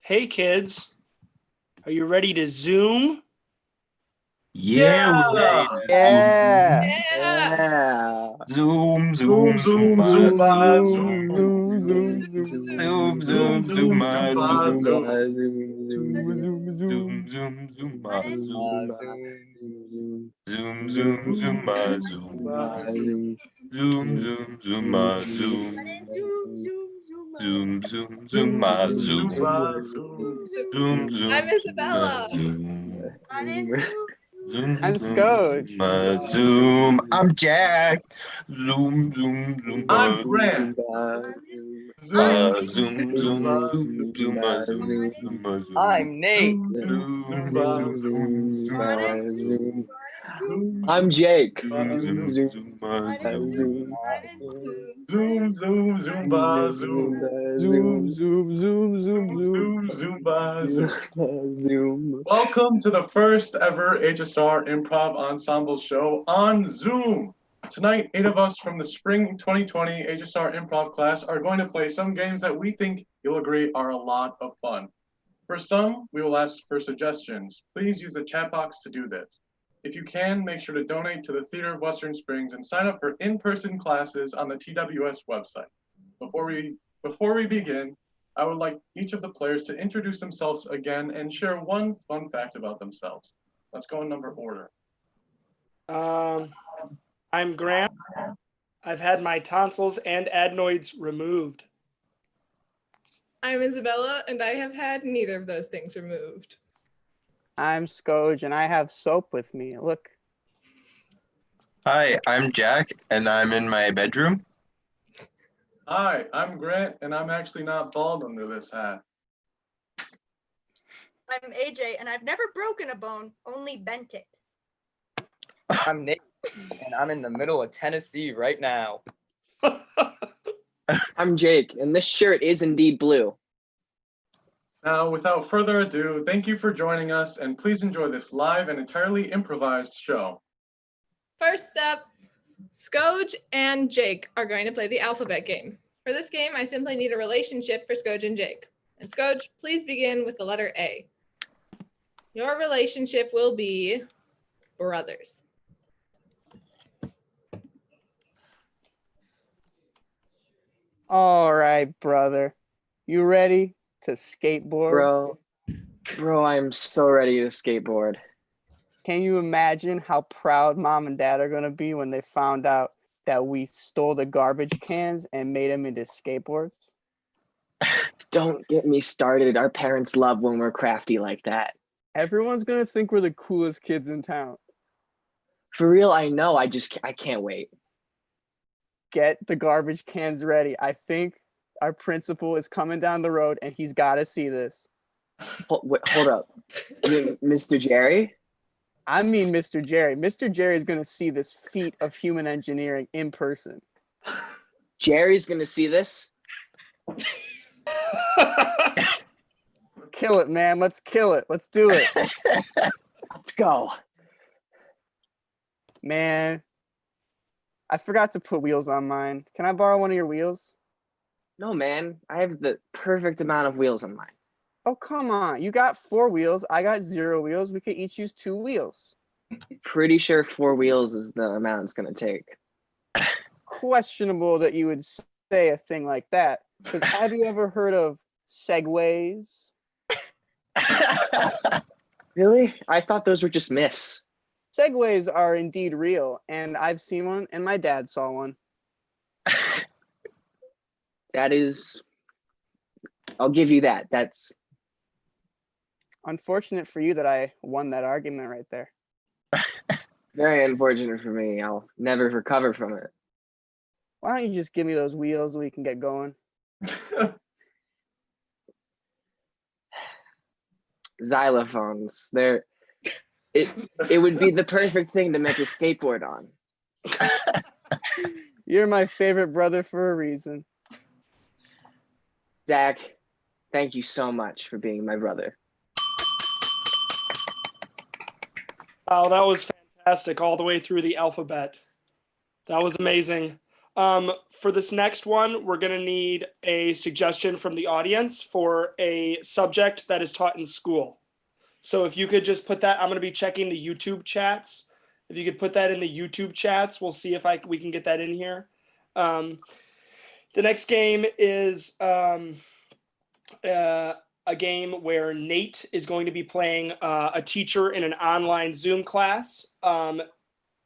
Hey kids, are you ready to Zoom? Yeah, we're ready to Yeah. Yeah. zoom, zoom, zoom, Zoom, zoom, zoom, zoom, zoom, zoom, zoom, zoom, zoom, zoom, zoom, zoom, zoom, zoom, zoom, zoom, zoom, zoom, zoom, zoom, I'm Isabella. zoom, I'm Scoj. zoom. I'm Jack. Zoom, zoom, zoom. I'm Grant. Zoom, zoom, zoom, zoom, zoom. I'm Nate. I'm Jake. Zoom, zoom, zoom. Welcome to the first ever HSR Improv Ensemble show on Zoom. Tonight, 8 of us from the spring 2020 HSR Improv class are going to play some games that we think you'll agree are a lot of fun. For some, we will ask for suggestions. Please use the chat box to do this. If you can, make sure to donate to the Theater of Western Springs and sign up for in-person classes on the TWS website. Before we begin, I would like each of the players to introduce themselves again and share one fun fact about themselves. Let's go in number order. I'm Grant. I've had my tonsils and adenoids removed. I'm Isabella, and I have had neither of those things removed. I'm Scoj, and I have soap with me. Look. Hi, I'm Jack, and I'm in my bedroom. Hi, I'm Grant, and I'm actually not bald under this hat. I'm AJ, and I've never broken a bone, only bent it. I'm Nate, and I'm in the middle of Tennessee right now. I'm Jake, and this shirt is indeed blue. Now, without further ado, thank you for joining us, and please enjoy this live and entirely improvised show. First up, Scoj and Jake are going to play the alphabet game. For this game, I simply need a relationship for Scoj and Jake. And Scoj, please begin with the letter A. Your relationship will be brothers. All right, brother. You ready to skateboard? Bro, I am so ready to skateboard. Can you imagine how proud mom and dad are going to be when they found out that we stole the garbage cans and made them into skateboards? Don't get me started. Our parents love when we're crafty like that. Everyone's going to think we're the coolest kids in town. For real, I know. I can't wait. Get the garbage cans ready. I think our principal is coming down the road and he's got to see this. Hold up. You mean Mr. Jerry? I mean Mr. Jerry. Mr. Jerry is going to see this feat of human engineering in person. Jerry's going to see this? Kill it, man. Let's kill it. Let's do it. Let's go. Man, I forgot to put wheels on mine. Can I borrow one of your wheels? No, man. I have the perfect amount of wheels on mine. Oh, come on. You got 4 wheels. I got 0 wheels. We could each use 2 wheels. Pretty sure 4 wheels is the amount it's going to take. Questionable that you would say a thing like that. Because have you ever heard of segways? Really? I thought those were just myths. Segways are indeed real, and I've seen one, and my dad saw one. That is... I'll give you that. That's... Unfortunate for you that I won that argument right there. very unfortunate for me. I'll never recover from it. Why don't you just give me those wheels so we can get going? Xylophones. It would be the perfect thing to make a skateboard on. You're my favorite brother for a reason. Zach, thank you so much for being my brother. Wow, that was fantastic all the way through the alphabet. That was amazing. For this next one, we're going to need a suggestion from the audience for a subject that is taught in school. So if you could just put that, I'm going to be checking the YouTube chats. If you could put that in the YouTube chats, we'll see if we can get that in here. The next game is a game where Nate is going to be playing a teacher in an online Zoom class,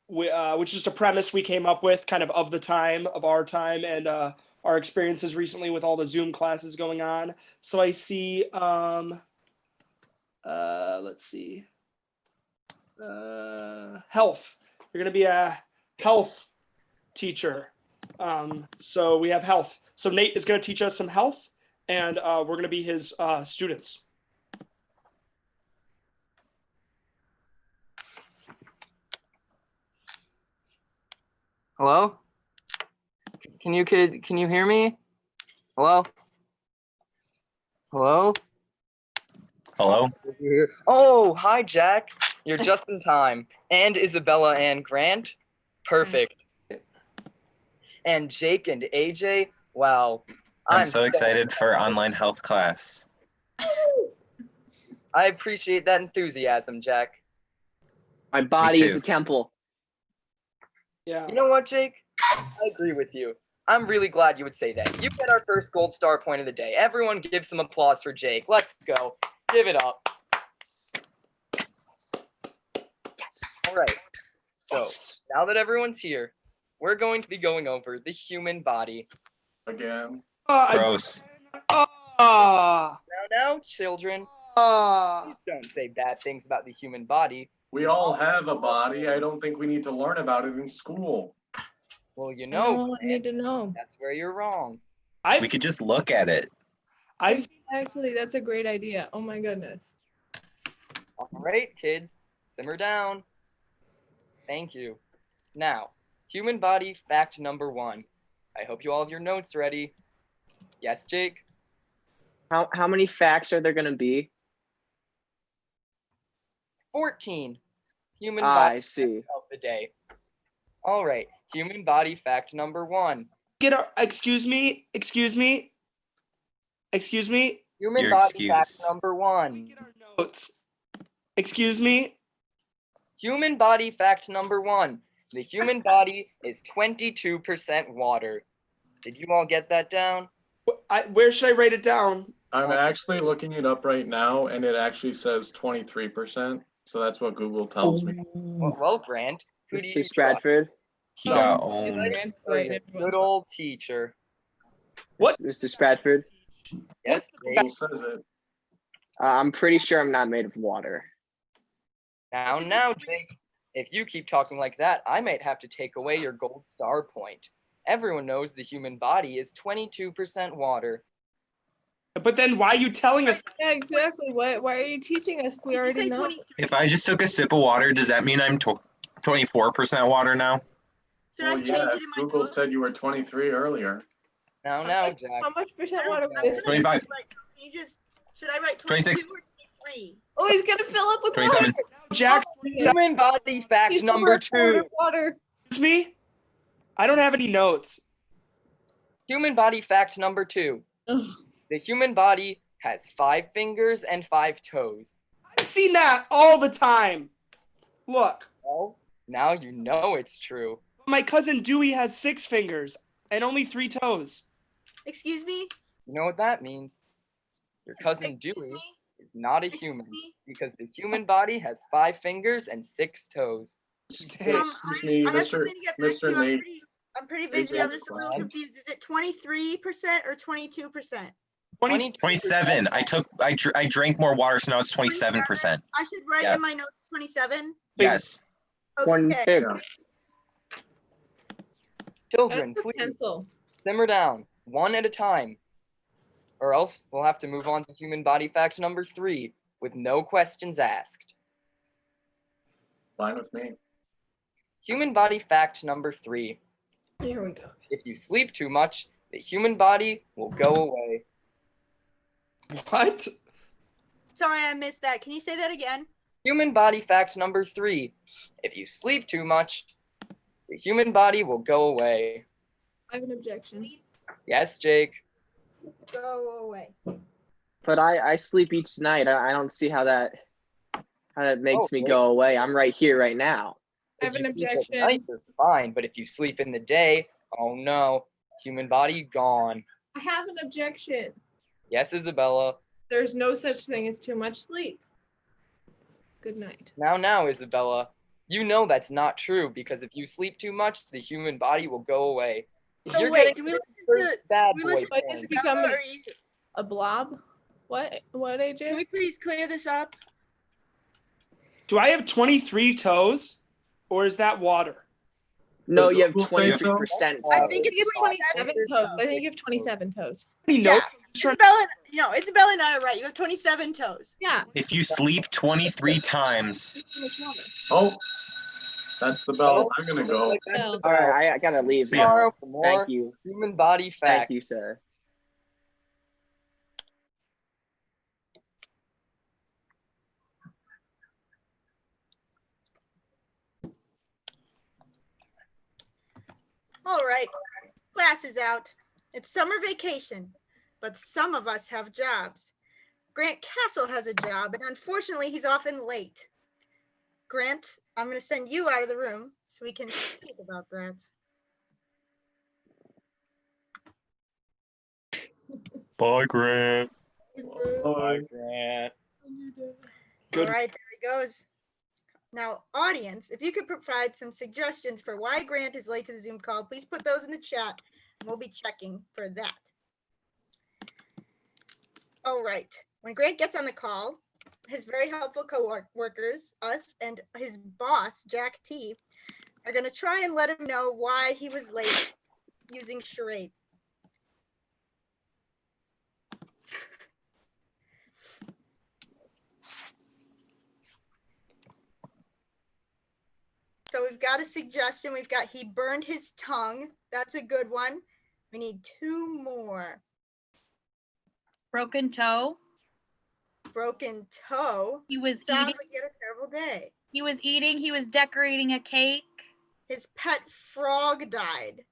which is just a premise we came up with kind of our time and our experiences recently with all the Zoom classes going on. So I see, let's see, health. You're going to be a health teacher. So we have health. So Nate is going to teach us some health, and we're going to be his students. Hello? Can you hear me? Hello? Hello? Hello? Oh, hi, Jack. You're just in time. And Isabella and Grant? Perfect. And Jake and AJ? Wow. I'm so excited for online health class. I appreciate that enthusiasm, Jack. My body is too. a temple. Yeah. You know what, Jake? I agree with you. I'm really glad you would say that. You get our first gold star point of the day. Everyone give some applause for Jake. Let's go. Give it up. All right. So now that everyone's here, we're going to be going over the human body. Again. Gross. Ah. Now, children, Ah. please don't say bad things about the human body. We all have a body. I don't think we need to learn about it in school. Well, you No, know, I need to know. that's where you're wrong. We could just look at it. I've Actually, that's a great idea. Oh my goodness. All right, kids, simmer down. Thank you. Now, human body fact number 1. I hope you all have your notes ready. Yes, Jake? How many facts are there gonna be? 14. Human I body see. of the day. All right, human body fact number 1. excuse me. Human Your body fact excuse. number 1. Get our notes. Excuse me. Human body fact number 1. The human body is 22% water. Did you all get that down? Where should I write it down? I'm actually looking it up right now, and it actually says 23%. So that's what Google tells me. Well, Grant, who do you Mr. Stratford. He got It's owned. Grant, trust? right, Good everyone's old teacher. What? Mr. Stratford. Yes, Jake. Google says it. I'm pretty sure I'm not made of water. Now, Jake, if you keep talking like that, I might have to take away your gold star point. Everyone knows the human body is 22% water. But then why are you telling us? Yeah, exactly. Why are you teaching us? We Did you already say know. 23? If I just took a sip of water, does that mean I'm 24% water now? Should I Well, change yeah, it in my Google notes? said you were 23 earlier. Now, Jack. How much percent I water? don't know. 25. Can you just, should I write 26. 22 or 23? Oh, he's gonna fill up with 27. water. Jack, Human body fact He's number over a quart 2. of water. excuse me. I don't have any notes. Human body fact number 2. Ugh. The human body has 5 fingers and 5 toes. I've seen that all the time. Look, Well, now you know it's true. my cousin Dewey has 6 fingers and only 3 toes. Excuse me? You know what that means? Your cousin Excuse Dewey me? is not a Excuse human me? because the human body has 5 fingers and 6 toes. Excuse me, I have Mr. something to get back to. Mr. Nate. I'm pretty Nate, busy. I'm just a little Brad. confused. Is it 23% or 22%? 27. I drank more water, so now it's 27%. I should write Yeah. in my notes 27. Yes. One Okay. fig. Children, That's a please pencil. simmer down, one at a time. Or else we'll have to move on to human body fact number 3 with no questions asked. Fine with me. Human body fact number 3. Here we go. If you sleep too much, the human body will go away. What? Sorry, I missed that. Can you say that again? Human body fact number 3. If you sleep too much, the human body will go away. I have an objection. Yes, Jake. Go away. But I sleep each night. I don't see how that makes me Okay. go away. I'm right here, right now. I have If an you sleep at objection. night, you're fine, but if you sleep in the day, oh no, human body gone. I have an objection. Yes, Isabella. There's no such thing as too much sleep. Good night. Now, Isabella. You know that's not true because if you sleep too much, the human body will go away. So You're wait, getting do we your listen first bad we boy listen to point. become Bella, an- or you? A blob? What, Can AJ? we please clear this up? Do I have 23 toes, or is that water? No, Does you have Google say so? 23%. I think You have it's 27 toes. I think you have 27 toes. How many Yeah, notes? Isabella and I are right. You have 27 toes. Yeah. If you sleep 23 times, Too much water. Oh, that's the bell. I'm gonna go. Like, that's the All bell. right, I gotta leave See ya. now. Tomorrow for more Thank you. human body facts. Thank you, sir. All right, class is out. It's summer vacation, but some of us have jobs. Grant Castle has a job, and unfortunately, he's often late. Grant, I'm going to send you out of the room so we can think about that. bye, Grant. Bye, Grant. Good. All right, there he goes. Now, audience, if you could provide some suggestions for why Grant is late to the Zoom call, please put those in the chat, and we'll be checking for that. All right, when Grant gets on the call, his very helpful co-workers, us, and his boss, Jack T, are going to try and let him know why he was late using charades. So we've got a suggestion. We've got he burned his tongue. That's a good one. We need two more. Broken toe. Broken toe. He was Sounds eating. like he had a terrible day. He was eating. He was decorating a cake. His pet frog died.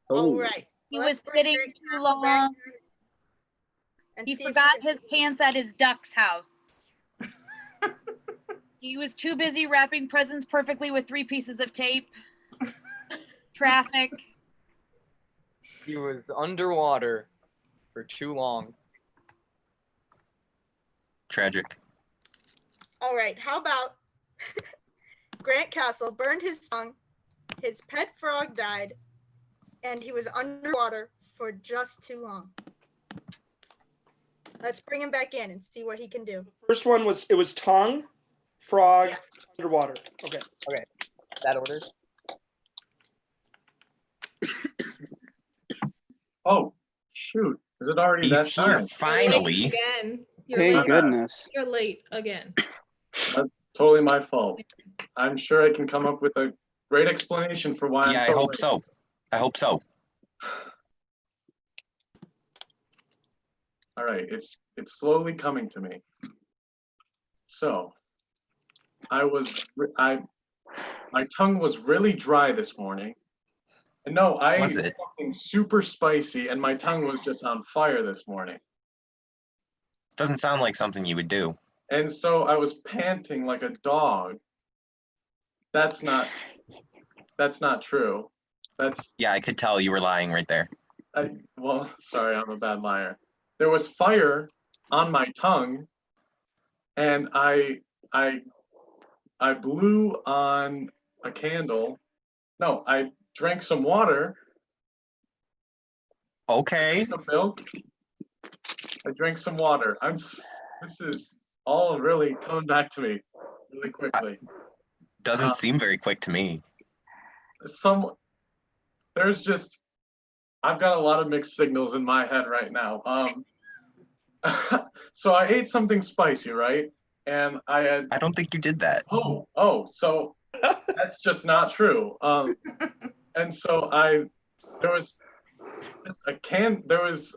All Oh, right. He Let's was bring sitting Grant too Castle back long. and He see if forgot can- his pants at his duck's house. He was too busy wrapping presents perfectly with 3 pieces of tape. Traffic. He was underwater for too long. Tragic. All right. How about Grant Castle burned his tongue, his pet frog died, and he was underwater for just too long. Let's bring him back in and see what he can do. First one was tongue, frog, Yeah. underwater. Okay. That order? Oh, shoot. Is it already that He's here time? finally. Again. You're Thank late. goodness. You're late again. Totally my fault. I'm sure I can come up with a great explanation for why Yeah, I'm I so hope late. so. I hope so. All right, it's slowly coming to me. So, my tongue was really dry this morning. And no, I Was ate it? something super spicy and my tongue was just on fire this morning. Doesn't sound like something you would do. And so I was panting like a dog. That's not true. Yeah, I could tell you were lying right there. Well, sorry, I'm a bad liar. There was fire on my tongue, and I blew on a candle. No, I drank some water, Okay. some milk. I drank some water. This is all really coming back to me really quickly. Doesn't seem very quick to me. I've got a lot of mixed signals in my head right now. So I ate something spicy, right? And I had, I don't think you did that. so that's just not true. And so there was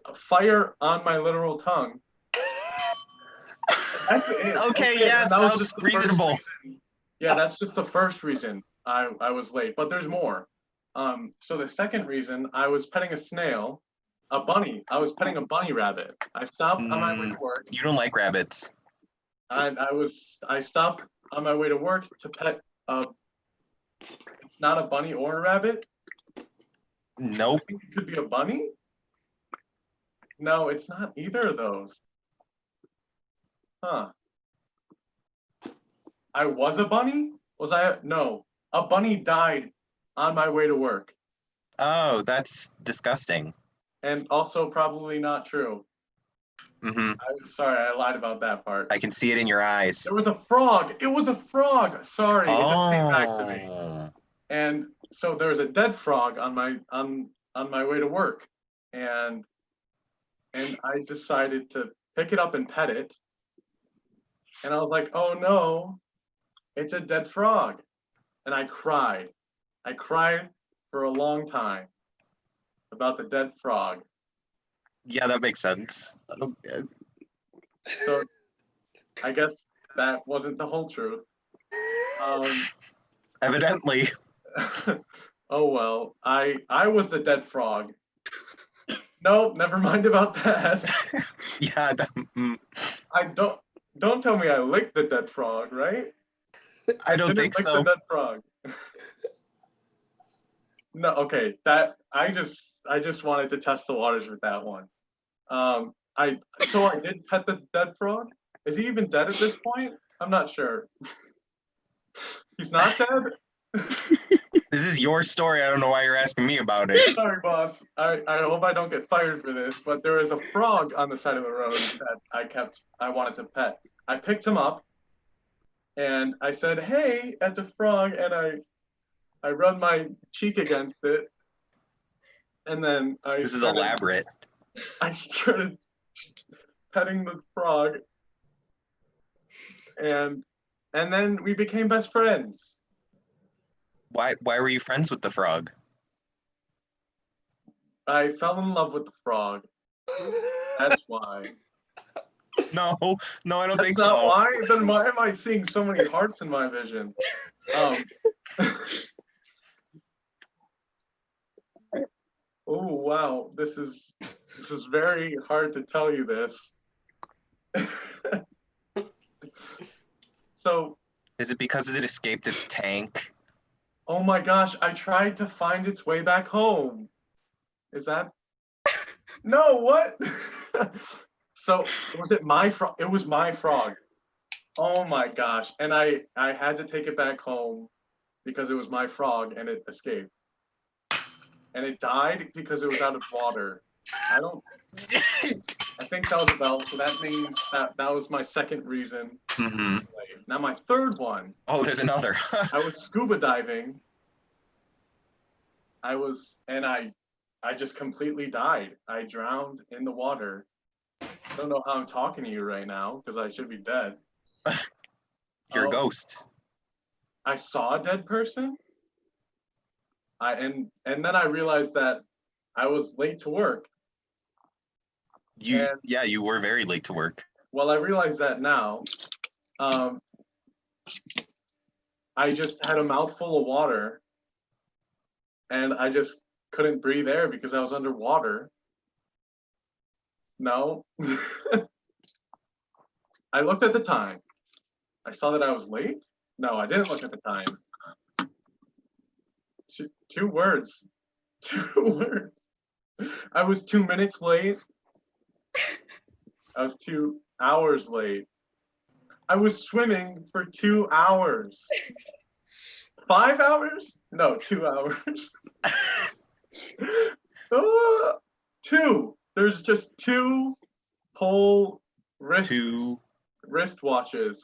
a fire on my literal tongue. That's it. Okay, That's it. yeah, And it that was sounds just the first reasonable. reason. Yeah, that's just the first reason I was late, but there's more. So the second reason, I was petting a snail, a bunny. I was petting a bunny rabbit. I stopped on my way to work. You don't like rabbits. And I stopped on my way to work to pet it's not a bunny or a rabbit. Nope. I think it could be a bunny. No, it's not either of those. Huh. I was a bunny? Was I? No. A bunny died on my way to work. Oh, that's disgusting. And also probably not true. Sorry, I lied about that part. I can see it in your eyes. There was a frog. It was a frog. Sorry, it just came back to me. Oh. And so there was a dead frog on my way to work, and I decided to pick it up and pet it. And I was like, oh no, it's a dead frog. And I cried. I cried for a long time about the dead frog. Yeah, that makes sense. So I guess that wasn't the whole truth. Evidently. Oh well, I was the dead frog. No, never mind about that. Yeah. I don't tell me I licked the dead frog, right? I don't Didn't think lick so. the dead frog. No, okay. That I just wanted to test the waters with that one. I did pet the dead frog. Is he even dead at this point? I'm not sure. He's not dead? This is your story. I don't know why you're asking me about it. Sorry, boss. I hope I don't get fired for this, but there was a frog on the side of the road that I wanted to pet. I picked him up and I said, hey, that's a frog, and I rubbed my cheek against it. And then This is elaborate. I started petting the frog, and then we became best friends. Why were you friends with the frog? I fell in love with the frog. That's why. No, I don't That's think not so. why? Then why am I seeing so many hearts in my vision? Oh wow, this is very hard to tell you this. So, Is it because it escaped its tank? oh my gosh, I tried to find its way back home. Is that? No, what? So, was it my frog? It was my frog. Oh my gosh. And I had to take it back home because it was my frog and it escaped. And it died because it was out of water. I think that was a bell, so that means that was my second reason. Now my third one. Oh, there's another. I was scuba diving. I just completely died. I drowned in the water. I don't know how I'm talking to you right now because I should be dead. You're a ghost. I saw a dead person. And then I realized that I was late to work. Yeah, you were very late to work. Well, I realize that now. I just had a mouthful of water, and I just couldn't breathe air because I was underwater. No. I looked at the time. I saw that I was late. No, I didn't look at the time. Two words. 2 words. I was 2 minutes late. I was 2 hours late. I was swimming for 2 hours. 5 hours? No, 2 hours. 2. There's just 2 whole wristwatches.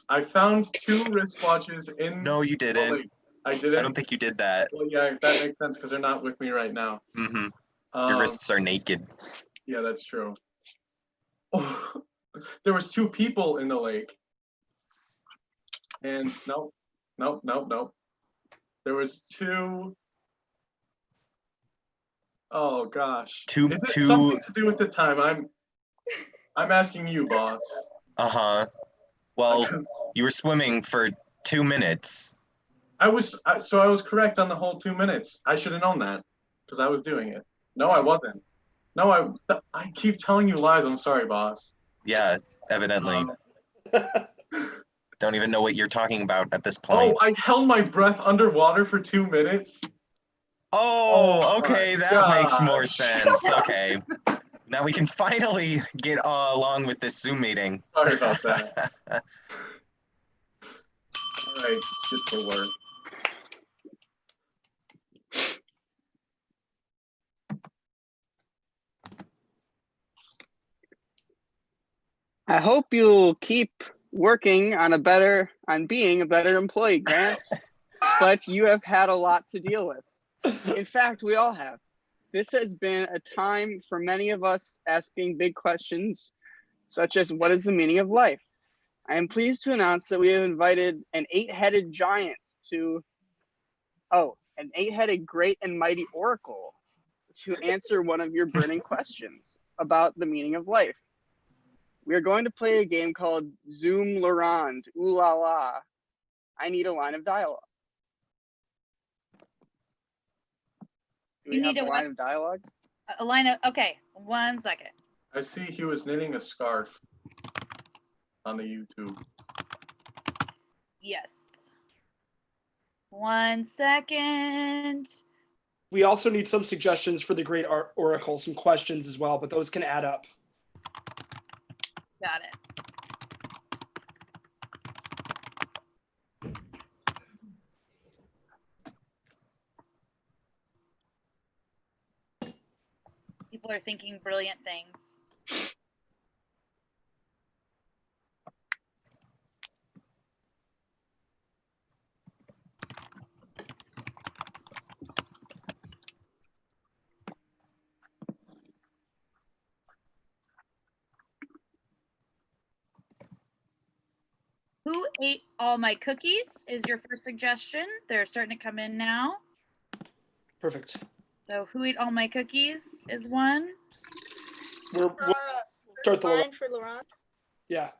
I found 2 wristwatches in. No, you didn't. Oh, I didn't. I don't think you did that. Well, yeah, that makes sense because they're not with me right now. Your wrists are naked. Yeah, that's true. There was 2 people in the lake. And nope. There was 2. Oh gosh. Two. Is it something to do with the time? I'm asking you, boss. Well, you were swimming for 2 minutes. I was correct on the whole 2 minutes. I should have known that because I was doing it. No, I wasn't. No, I keep telling you lies. I'm sorry, boss. Yeah, evidently. Don't even know what you're talking about at this Oh, point. I held my breath underwater for 2 minutes. Oh, Oh okay, my that makes more gosh. sense. Okay. Now we can finally get along with this Zoom meeting. Sorry about that. All right, get to work. I hope you'll keep working on being a better employee, Grant. But you have had a lot to deal with. In fact, we all have. This has been a time for many of us asking big questions, such as what is the meaning of life? I am pleased to announce that we have invited an eight-headed great and mighty oracle to answer one of your burning questions about the meaning of life. We are going to play a game called Zoom Laurent. Ooh la la. I need a line of dialogue. Do we You have need a a line of dialogue? A line of, okay, 1 second. I see he was knitting a scarf on the YouTube. Yes. 1 second. We also need some suggestions for the great oracle, some questions as well, but those can add up. Got it. People are thinking brilliant things. Who ate all my cookies is your first suggestion. They're starting to come in now. Perfect. So who ate all my cookies is one. We'll start the line for Laurent. Yeah.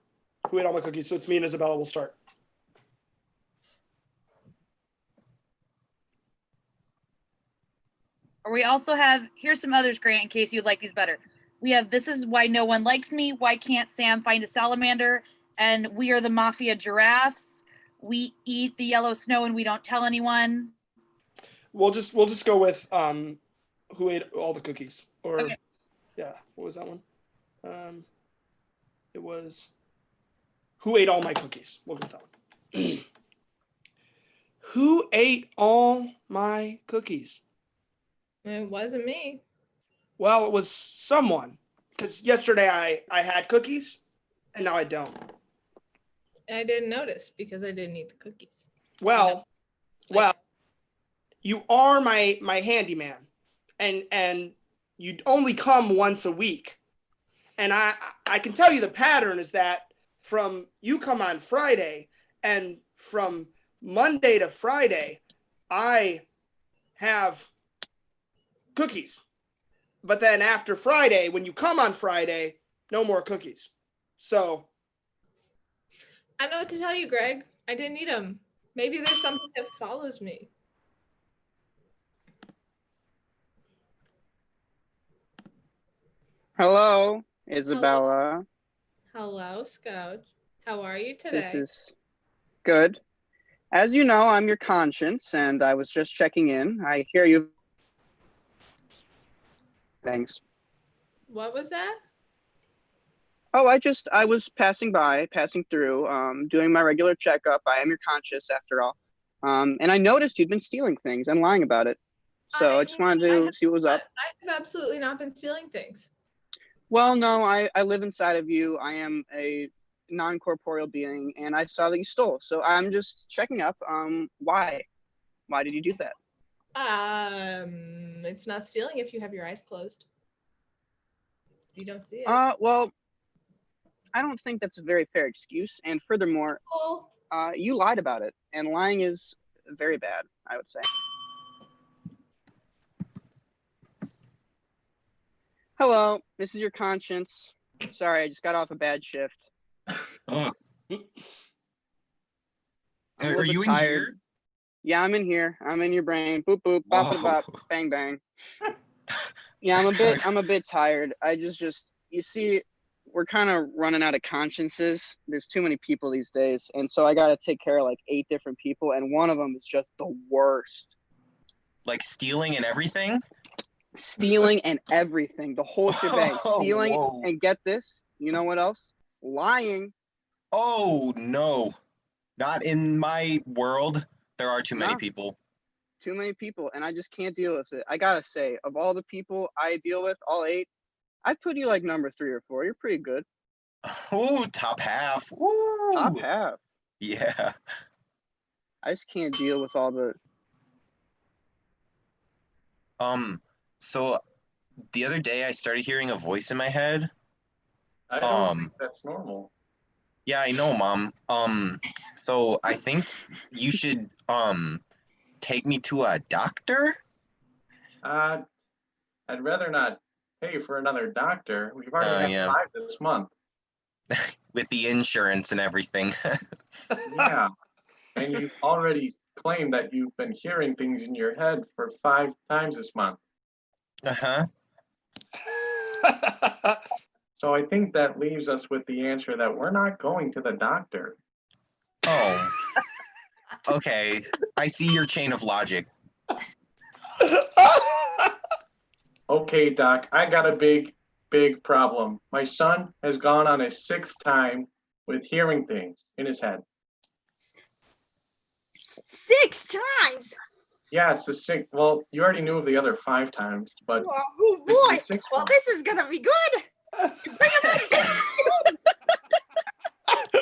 Who ate all my cookies? So it's me and Isabella will start. Or we also have, here's some others, Grant, in case you'd like these better. We have, this is why no one likes me. Why can't Sam find a salamander? And we are the mafia giraffes. We eat the yellow snow and we don't tell anyone. We'll just go with who ate all the cookies. Or Okay. Yeah, what was that one? It was who ate all my cookies. We'll go with that one. Who ate all my cookies? It wasn't me. Well, it was someone. Because yesterday I had cookies and now I don't. I didn't notice because I didn't eat the cookies. Well, you are my handyman, and you only come once a week, and I can tell you the pattern is that from you come on Friday, and from Monday to Friday, I have cookies, but then after Friday, when you come on Friday, no more cookies. So I don't know what to tell you, Greg. I didn't eat them. Maybe there's something that follows me. Hello, Isabella. Hello, Scout. How are you today? This is good. As you know, I'm your conscience, and I was just checking in. I hear you. Thanks. What was that? Oh, I was passing through, doing my regular checkup. I am your conscience after all. And I noticed you'd been stealing things and lying about it. So I just wanted to see what was up. I have absolutely not been stealing things. Well, no, I live inside of you. I am a non-corporeal being, and I saw that you stole. So I'm just checking up. Why? Why did you do that? It's not stealing if you have your eyes closed. You don't see it. Well, I don't think that's a very fair excuse. And furthermore, you lied about it, and lying is very bad, I would say. Hello, this is your conscience. Sorry, I just got off a bad shift. Oh. I'm a little Are bit you in tired. here? Yeah, I'm in here. I'm in your brain. Boop boop, bop Whoa. bop, bang bang. Yeah, I'm a bit tired. I just you see, we're kind of running out of consciences. There's too many people these days, and so I got to take care of like 8 different people, and one of them is just the worst. Like stealing and everything? Stealing and everything, the whole shebang. Oh, Stealing whoa. and get this, you know what else? Lying. Oh, no. Not in my world. There are too many Nah. people. Too many people, and I just can't deal with it. I gotta say, of all the people I deal with, all 8, I'd put you like number 3 or 4. You're pretty good. Ooh, top half. Ooh. Top half. Yeah. I just can't deal with all the. So the other day I started hearing a voice in my head. I don't think that's normal. Yeah, I know, Mom. So I think you should take me to a doctor. I'd rather not pay for another doctor. We've already had 5 this month. With the insurance and everything. Yeah. And you've already claimed that you've been hearing things in your head for 5 times this month. Uh-huh. So I think that leaves us with the answer that we're not going to the doctor. Oh. Okay. I see your chain of logic. Okay, Doc, I got a big problem. My son has gone on his 6th time with hearing things in his head. 6 times? Yeah, it's the 6th. Well, you already knew of the other 5 times, but Oh this is boy! the 6th Well, one. this is gonna be good. Bring him in.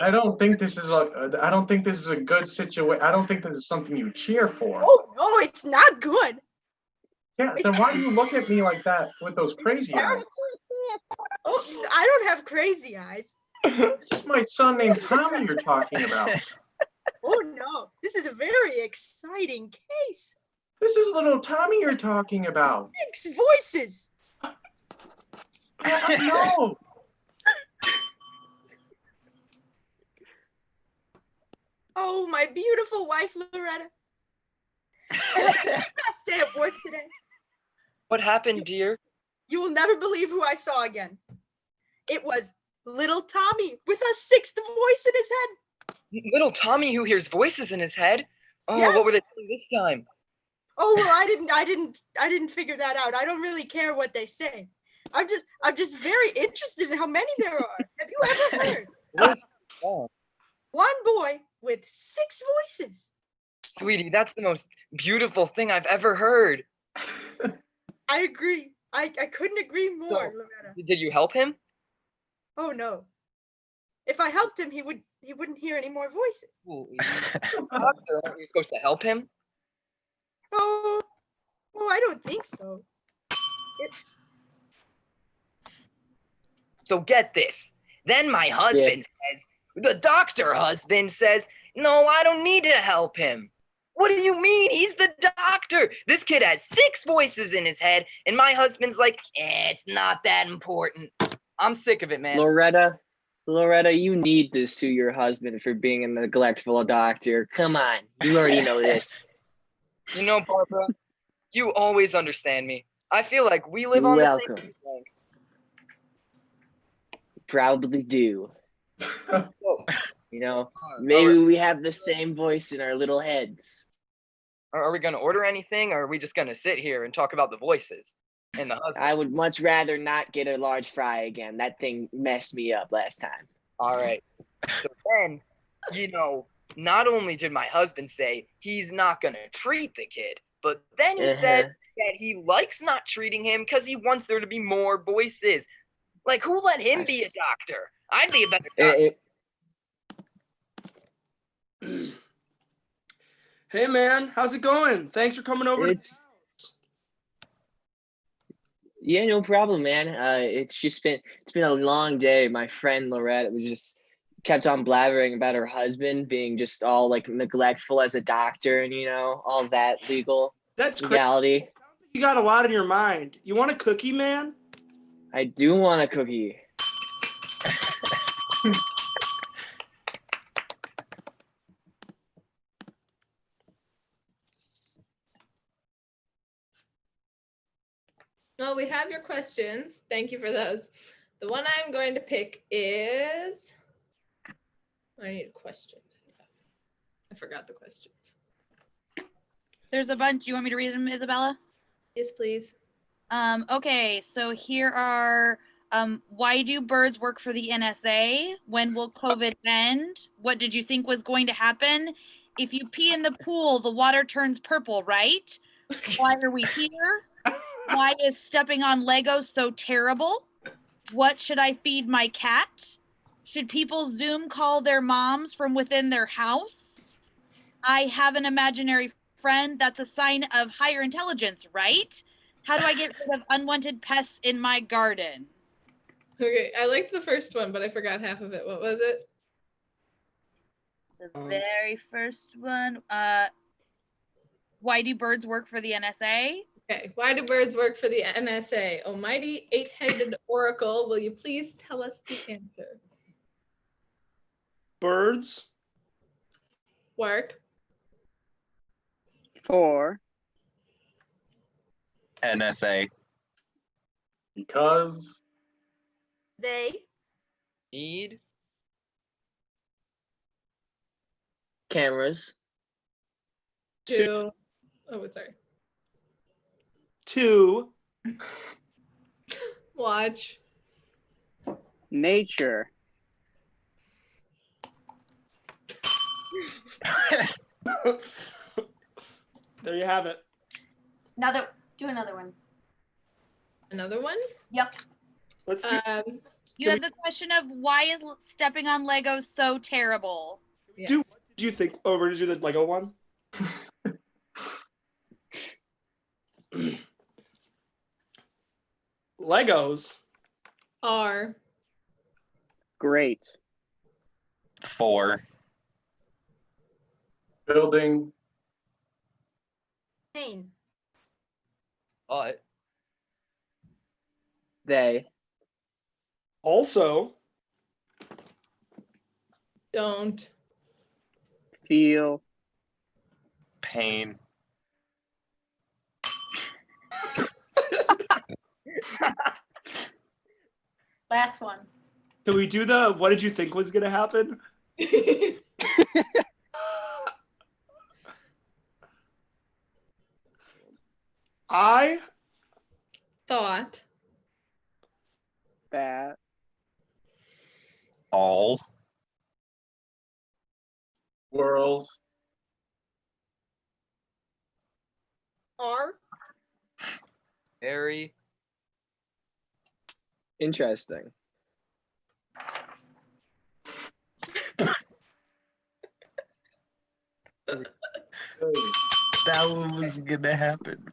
I don't think this is a good situation. I don't think this is something you cheer for. Oh no, it's not good. Yeah, then why do you look at me like that with those crazy eyes? Oh, I don't have crazy eyes. This is my son named Tommy you're talking about. Oh no, this is a very exciting case. This is little Tommy you're talking about. 6 voices. Yeah, I know. Oh, my beautiful wife, Loretta. I gotta stay at work today. What happened, dear? You will never believe who I saw again. It was little Tommy with a 6th voice in his head. Little Tommy who hears voices in his head? Oh, Yes. what were they saying this time? Oh well, I didn't figure that out. I don't really care what they say. I'm just very interested in how many there are. Have you ever heard? Listen, oh, One boy with 6 voices. sweetie, that's the most beautiful thing I've ever heard. I agree. I couldn't agree more, So- Loretta. Did you help him? Oh no. If I helped him, he wouldn't hear any more voices. Well, doctor, aren't you supposed to help him? Oh, I don't think so. So get this. Then my husband says, the doctor husband says, no, I don't need to help him. What do you mean? He's the doctor. This kid has 6 voices in his head, and my husband's like, it's not that important. I'm sick of it, man. Loretta, you need to sue your husband for being a neglectful doctor. Come on, you already know this. You know, Barbara, you always understand me. I feel like we live on the same Welcome. wavelength. Probably do. Whoa. You know, All maybe right. we have the same voice in our little heads. Are we going to order anything, or are we just going to sit here and talk about the voices and the husband? I would much rather not get a large fry again. That thing messed me up last time. All right. So then, not only did my husband say he's not going to treat the kid, but then he said that he likes not treating him because he wants there to be more voices. Like, who let him be a doctor? I'd be a better doctor. Hey man, how's it going? Thanks for coming over. Yeah, no problem, man. It's been a long day. My friend Loretta was just kept on blabbering about her husband being just all like neglectful as a doctor and all that That's legality. crazy. You got a lot in your mind. You want a cookie, man? I do want a cookie. Well, we have your questions. Thank you for those. The one I'm going to pick is. I need questions. I forgot the questions. There's a bunch. You want me to read them, Isabella? Yes, please. Okay, so here are why do birds work for the NSA? When will COVID end? What did you think was going to happen? If you pee in the pool, the water turns purple, right? Why are we here? Why is stepping on Legos so terrible? What should I feed my cat? Should people Zoom call their moms from within their house? I have an imaginary friend. That's a sign of higher intelligence, right? How do I get rid of unwanted pests in my garden? Okay, I liked the first one, but I forgot half of it. What was it? The very first one. Why do birds work for the NSA? Okay, why do birds work for the NSA? Almighty eight-headed oracle, will you please tell us the answer? Birds Work. For NSA. Because They Need Cameras. To. Oh, sorry. to Watch. nature. there you have it. Do another one. Another one? Yep. Let's do You have the question of why is stepping on Legos so terrible? Yes. do what did you think? Oh, we're gonna do the Lego one. Legos Are. Great. 4. building pain. but They. also Don't. Feel. Pain. Last one. can we do the what did you think was gonna happen? I Thought. That. All. whirls Are very Interesting. That was gonna happen.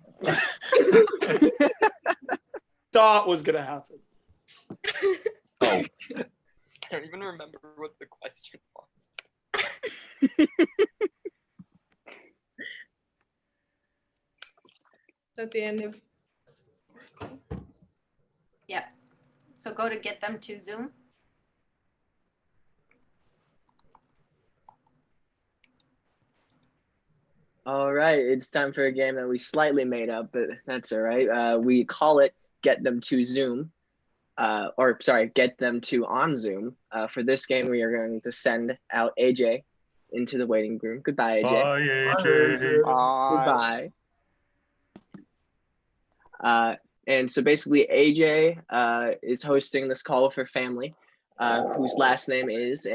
thought was gonna happen. Oh, I don't even remember what the question was. At the end of. Yep. So go to get them to Zoom. All right, it's time for a game that we slightly made up, but that's all right. We call it Get Them to Zoom, or sorry, Get Them to on Zoom. For this game, we are going to send out AJ into the waiting room. Goodbye, AJ. bye, AJ. Goodbye. And so basically, AJ is hosting this call with her family, whose last name is.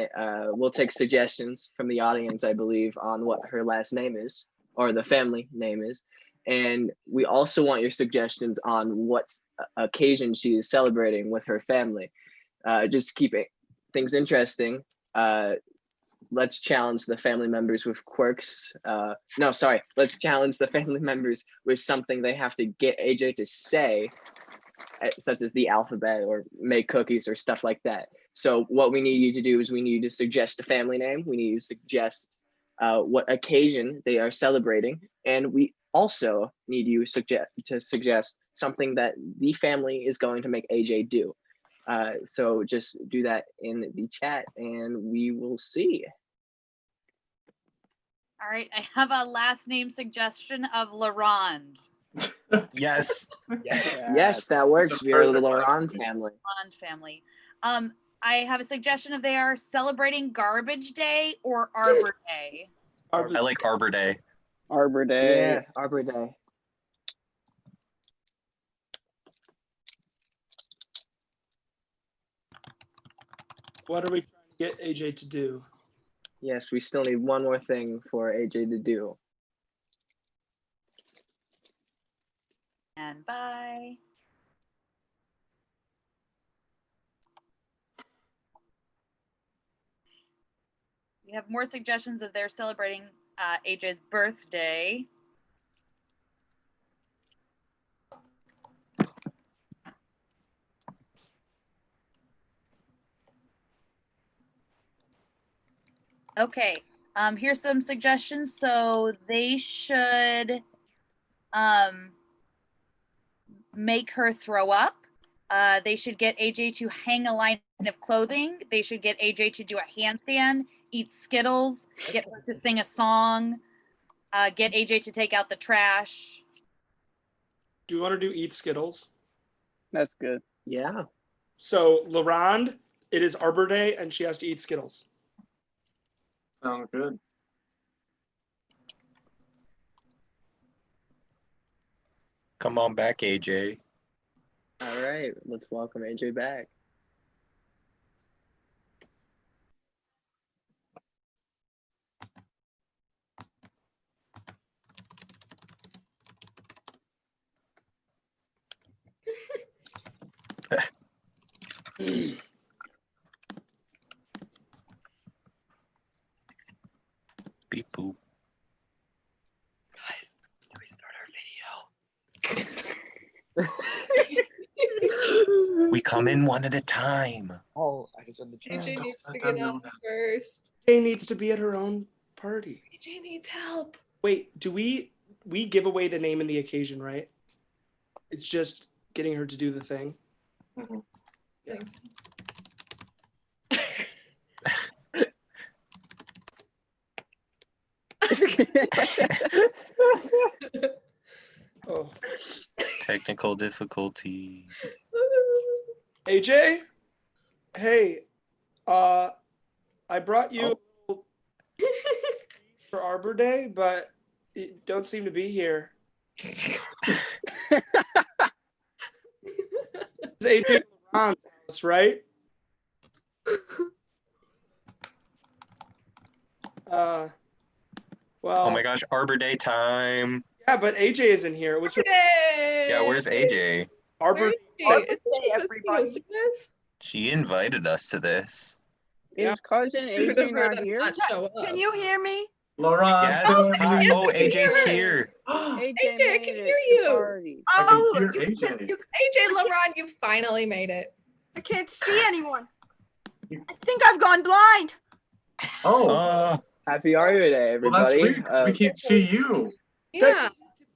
We'll take suggestions from the audience, I believe, on what her last name is, or the family name is. And we also want your suggestions on what occasion she is celebrating with her family. Just to keep things interesting, let's challenge the family members with quirks. No, sorry, let's challenge the family members with something they have to get AJ to say, such as the alphabet or make cookies or stuff like that. So what we need you to do is we need you to suggest a family name. We need you to suggest what occasion they are celebrating. And we also need you to suggest something that the family is going to make AJ do. So just do that in the chat and we will see. All right, I have a last name suggestion of LaRonde. Yes. Yes, that works. a We are the perfect Laurent recipe. family. Bond family. I have a suggestion if they are celebrating Garbage Day or Arbor Day. I like Arbor Day. Arbor Day. Yeah, Arbor Day. What are we trying to get AJ to do? Yes, we still need one more thing for AJ to do. And bye. We have more suggestions if they're celebrating AJ's birthday. Okay, here's some suggestions. So they should make her throw up. They should get AJ to hang a line of clothing. They should get AJ to do a handstand, eat Skittles, get her to sing a song, get AJ to take out the trash. Do you want to do eat Skittles? That's good. Yeah. So LaRonde, it is Arbor Day, and she has to eat Skittles. Sounds good. Come on back, AJ. All right, let's welcome AJ back. Beep boop. Guys, do we start We come in one at a time. our video? Oh, I just read the chat. AJ needs to let get them know out that. first. AJ needs to be at her own party. AJ needs help. Wait, do we give away the name and the occasion, right? It's just getting her to do the thing. Mhm. Yeah. Oh, Technical difficulty. AJ? Hey, I brought you for Arbor Day, but you don't seem to be here. It's AJ Laurent's house, right? Well, Oh my gosh, Arbor Day time. yeah, but AJ isn't here. It was her Yay! Yeah, where's AJ? Arbor. Where is she? Arbor Isn't Day, she supposed to be everybody. hosting this? She invited us to this. Is cousin Could have AJ heard not him here? not show up. Can you hear me? Laurent. Yes. Hi. Oh, AJ's here. AJ, AJ, I made can it hear to you. party. I can Oh, hear you AJ. can't, AJ Laurent, you finally made it. I can't see anyone. I think I've gone blind. Oh, Happy Arbor Day, well, that's everybody. weird 'cause we can't see you. Yeah.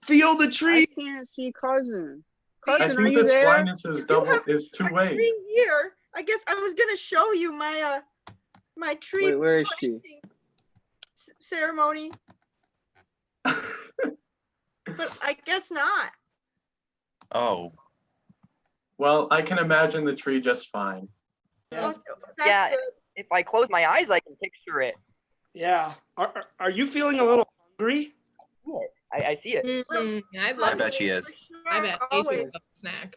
Feel the I tree. can't see cousin. I Cousin, are think you this there? blindness is is two A ways. tree here. I guess I was gonna show you my my tree Wait, where is she? planting ceremony, but I guess not. Oh. Well, I can imagine the tree just fine. Yeah. Oh, that's Yeah. good. If I close my eyes, I can picture it. Yeah. Are you feeling a little hungry? I see it. I'd I love bet she is. For sure, I bet always. AJ loves a snack.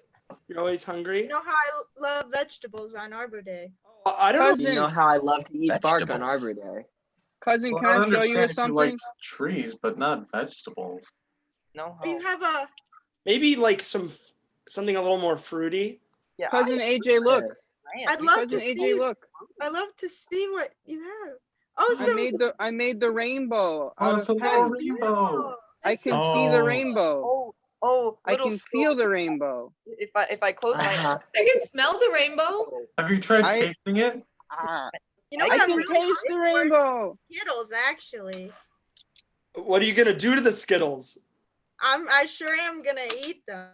You're always hungry? You know how I love vegetables on Arbor Day. I don't know. Cousin, You know how I love to eat bark on Vegetables. Arbor Day. cousin, Well, can I show you understand if something? like trees, but not vegetables. No. Oh, you have a Maybe like something a little more fruity. Yeah, Cousin AJ, look. I'd love Cousin to AJ, see. look. I'd love to see what you have. Oh, I some made the rainbow Oh, out it's of a little pens. rainbow. I can so see the cool. rainbow. I little can feel the rainbow. If I close my Uh-huh. I can smell the rainbow. Have you tried I- tasting it? You know I what I'm can really taste the hungry for? rainbow. Skittles, actually. What are you gonna do to the Skittles? I sure am gonna eat them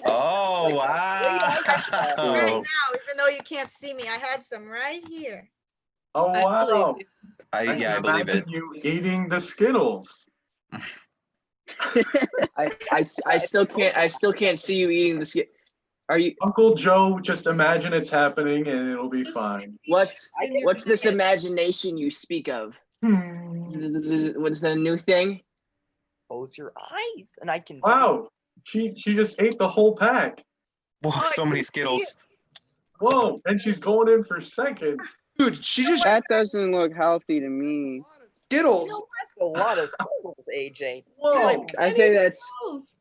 Oh, wow. right now, even though you can't see me. I had some right here. Oh I wow! believe you. I can believe imagine it. you eating the Skittles. I still can't see you eating the Skittles. Are you? Uncle Joe, just imagine it's happening and it'll be fine. What's this imagination you speak of? Hmm. What's that, a new thing? Close your eyes, and I can Wow, she just ate the whole pack. Whoa, so many Skittles. Whoa, and she's going in for second. Dude, she just That doesn't look healthy to me. Skittles. That's a lot of Skittles, AJ. Whoa. I think that's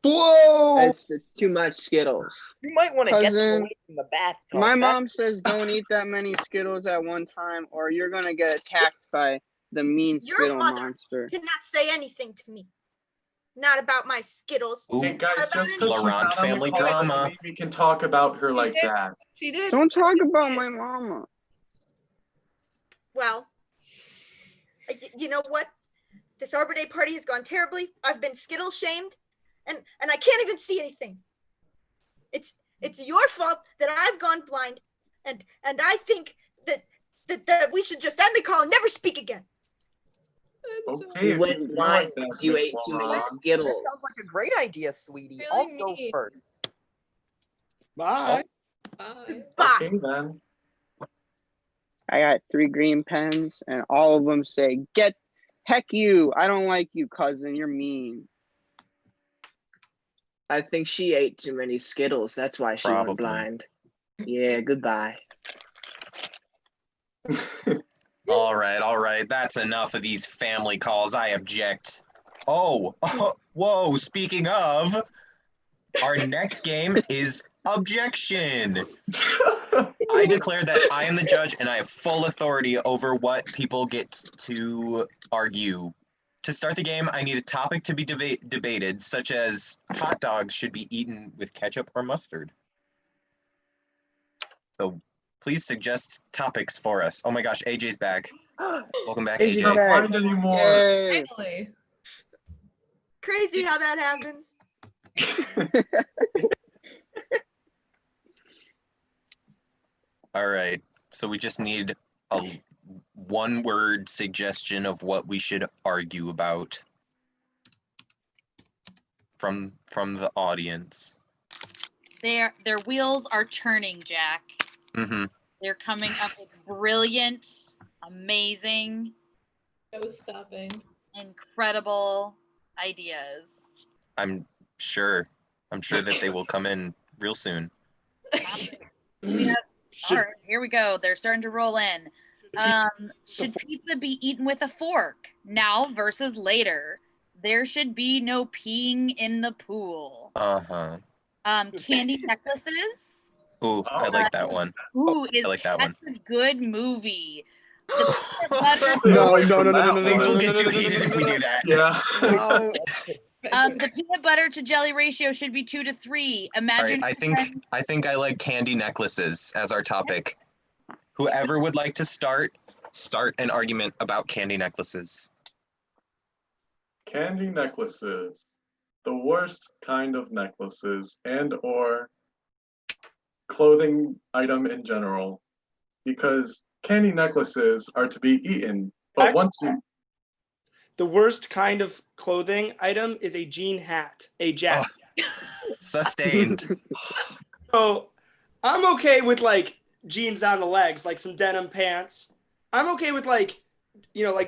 Whoa. it's too much Skittles. You might want to get them Cousin, away from the bathtub. My That's- mom says don't eat that many Skittles at one time, or you're gonna get attacked by the mean Your Skittle mother monster. cannot say anything to me. Not about my Skittles. Ooh, Hey guys, just because she's Laurent not on family the call doesn't drama. mean we can talk about her like that. She did. Don't talk about my mama. Well, you know what? This Arbor Day party has gone terribly. I've been Skittle shamed, and I can't even see anything. It's your fault that I've gone blind, and I think that we should just end the call and never speak again. Okay, You if went feel like blind. this, You Miss ate too many Laurent. That Skittles. sounds like a great idea, sweetie. Really I'll go mean. first. Bye. Bye. Bye. Okay then. I got 3 green pens, and all of them say, "Get heck you! I don't like you, cousin. You're mean." I think she ate too many Skittles. That's why she went Probably. blind. Yeah, goodbye. All right. That's enough of these family calls. I object. Oh, whoa. Speaking of, our next game is Objection. I declare that I am the judge and I have full authority over what people get to argue. To start the game, I need a topic to be debated, such as hot dogs should be eaten with ketchup or mustard. So please suggest topics for us. Oh my gosh, AJ's back. Welcome back, AJ's AJ. back. Find anymore. Yay. Finally. Crazy how that happens. All right. So we just need a one-word suggestion of what we should argue about from the audience. Their wheels are turning, Jack. Mm-hmm. They're coming up with brilliant, amazing, Show-stopping. incredible ideas. I'm sure that they will come in real soon. We have, Should- all right, here we go. They're starting to roll in. Should pizza be eaten with a fork? Now versus later. There should be no peeing in the pool. Uh-huh. Candy necklaces. Ooh, I like that one. Ooh, I like that one. that's a good movie. The peanut butter, No, Away no, from no, no, that no, no, Things one. will get too heated if we do that. Yeah. the peanut butter to jelly ratio should be 2 to 3. All Imagine. right, I think I like candy necklaces as our topic. Whoever would like to start an argument about candy necklaces. Candy necklaces. The worst kind of necklaces and or clothing item in general. Because candy necklaces are to be eaten. But once you The worst kind of clothing item is a jean hat, a jacket. Sustained. So I'm okay with like jeans on the legs, like some denim pants. I'm okay with like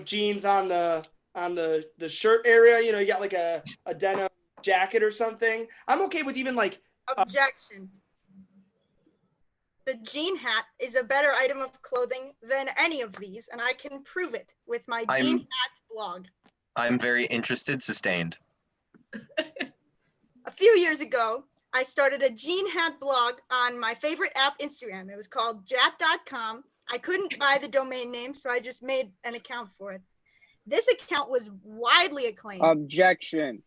jeans on the shirt area. You got like a denim jacket or something. I'm okay with even like Objection. The jean hat is a better item of clothing than any of these, and I can prove it with my jean hat blog. I'm very interested. Sustained. A few years ago, I started a jean hat blog on my favorite app, Instagram. It was called jat.com. I couldn't buy the domain name, so I just made an account for it. This account was widely acclaimed. Objection.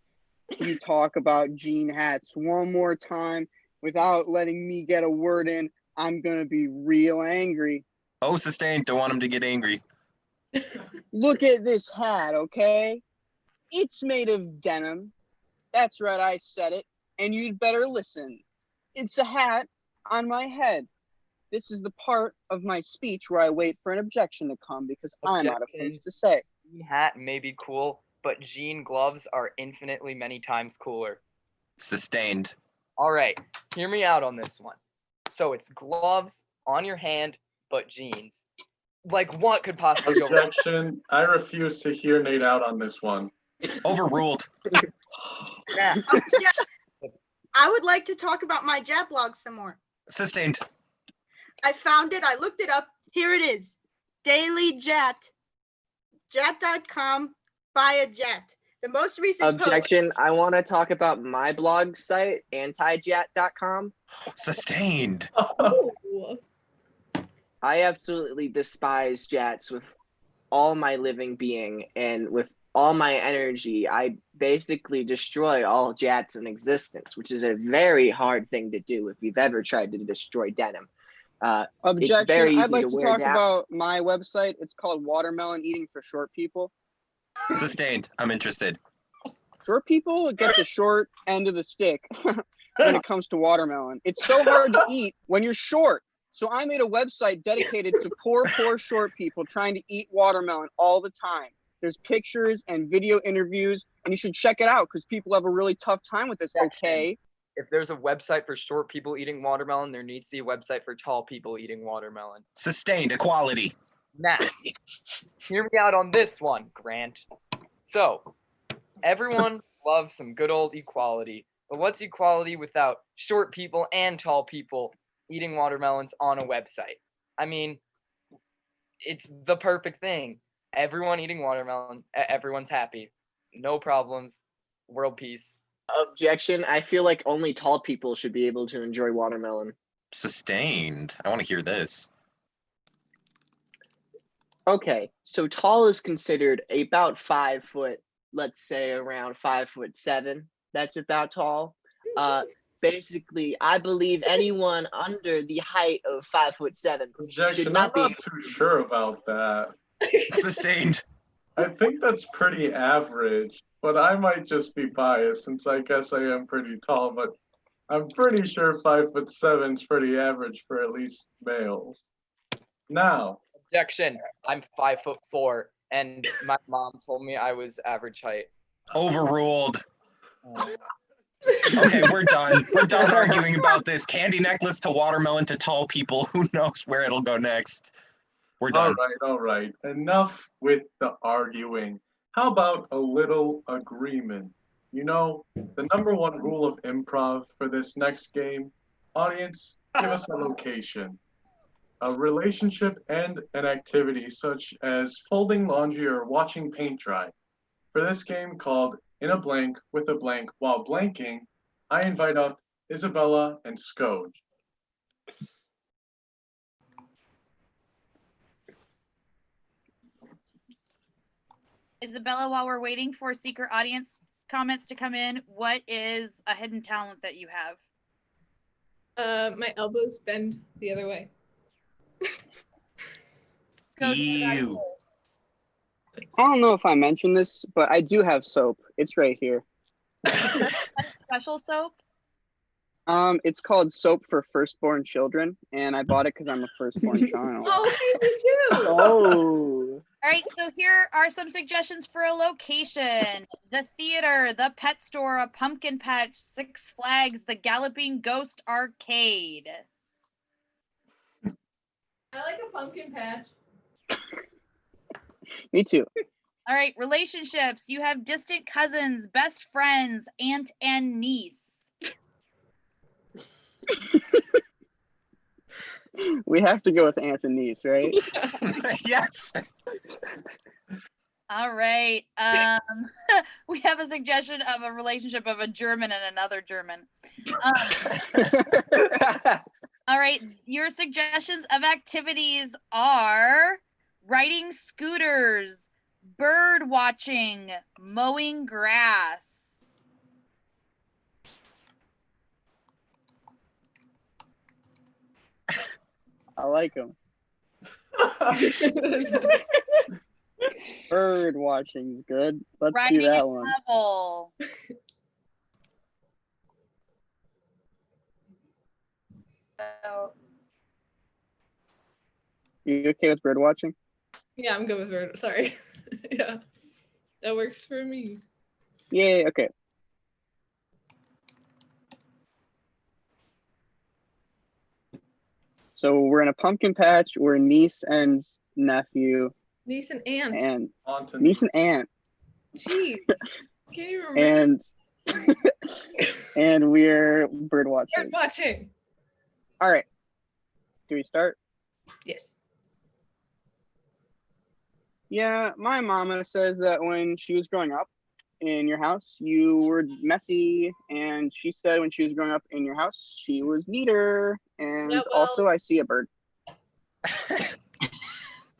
You talk about jean hats one more time without letting me get a word in, I'm gonna be real angry. Oh, sustained. Don't want him to get angry. Look at this hat, okay? It's made of denim. That's right, I said it, and you'd better listen. It's a hat on my head. This is the part of my speech where I wait for an objection to come because I'm out of things to say. Hat may be cool, but jean gloves are infinitely many times cooler. Sustained. All right, hear me out on this one. So it's gloves on your hand, but jeans. Like, what could possibly go wrong? Objection. I refuse to hear Nate out on this one. Overruled. Yeah. Yes. I would like to talk about my Jet blog some more. Sustained. I found it. I looked it up. Here it is. Daily Jet. Jet.com. Buy a jet. The most recent post. Objection. I want to talk about my blog site, antijet.com. Sustained. Ooh. I absolutely despise jets with all my living being and with all my energy. I basically destroy all jets in existence, which is a very hard thing to do if you've ever tried to destroy denim. Objection. very easy I'd like to to wear talk down. about my website. It's called Watermelon Eating for Short People. Sustained. I'm interested. Short people get the short end of the stick when it comes to watermelon. It's so hard to eat when you're short. So I made a website dedicated to poor short people trying to eat watermelon all the time. There's pictures and video interviews, and you should check it out because people have a really tough time with this. Okay. If there's a website for short people eating watermelon, there needs to be a website for tall people eating watermelon. Sustained. Equality. Now, hear me out on this one, Grant. So, everyone loves some good old equality, but what's equality without short people and tall people eating watermelons on a website? I mean, it's the perfect thing. Everyone eating watermelon, everyone's happy. No problems, world peace. Objection. I feel like only tall people should be able to enjoy watermelon. Sustained. I want to hear this. Okay, so tall is considered about 5 foot, let's say around 5'7". That's about tall. Basically, I believe anyone under the height of 5'7" Objection. should I'm not not be. too sure about that. Sustained. I think that's pretty average, but I might just be biased since I guess I am pretty tall, but I'm pretty sure 5'7" is pretty average for at least males. Now, Objection. I'm 5'4", and my mom told me I was average height. Overruled. Okay, we're done. We're done arguing about this. Candy necklace to watermelon to tall people. Who knows where it'll go next? We're done. all right. Enough with the arguing. How about a little agreement? You know, the #1 rule of improv for this next game, audience, give us a location. A relationship and an activity such as folding laundry or watching paint dry. For this game called In a Blank with a Blank While Blanking, I invite up Isabella and Scoj. Isabella, while we're waiting for secret audience comments to come in, what is a hidden talent that you have? My elbows bend the other way. Ew. I don't know if I mentioned this, but I do have soap. It's right here. Special soap? It's called Soap for Firstborn Children, and I bought it because I'm a firstborn child. Oh, me too. Oh. All right, so here are some suggestions for a location. The theater, the pet store, a pumpkin patch, Six Flags, the Galloping Ghost Arcade. I like a pumpkin patch. Me too. All right, relationships. You have distant cousins, best friends, aunt and niece. We have to go with aunt and niece, right? Yes. All right. We have a suggestion of a relationship of a German and another German. All right. Your suggestions of activities are riding scooters, bird watching, mowing grass. I like them. Bird watching's good. Let's Riding do that a one. level. You okay with bird watching? Yeah, I'm good with bird. Sorry. Yeah. That works for me. Yay, okay. So we're in a pumpkin patch. We're niece and nephew Niece and aunt. and On to niece and aunt. Jeez. Can't even remember. And and we're bird watching. Bird watching. All right. Do we start? Yes. Yeah, my mama says that when she was growing up in your house, you were messy, and she said when she was growing up in your house, she was neater. And Yeah, well- also, I see a bird.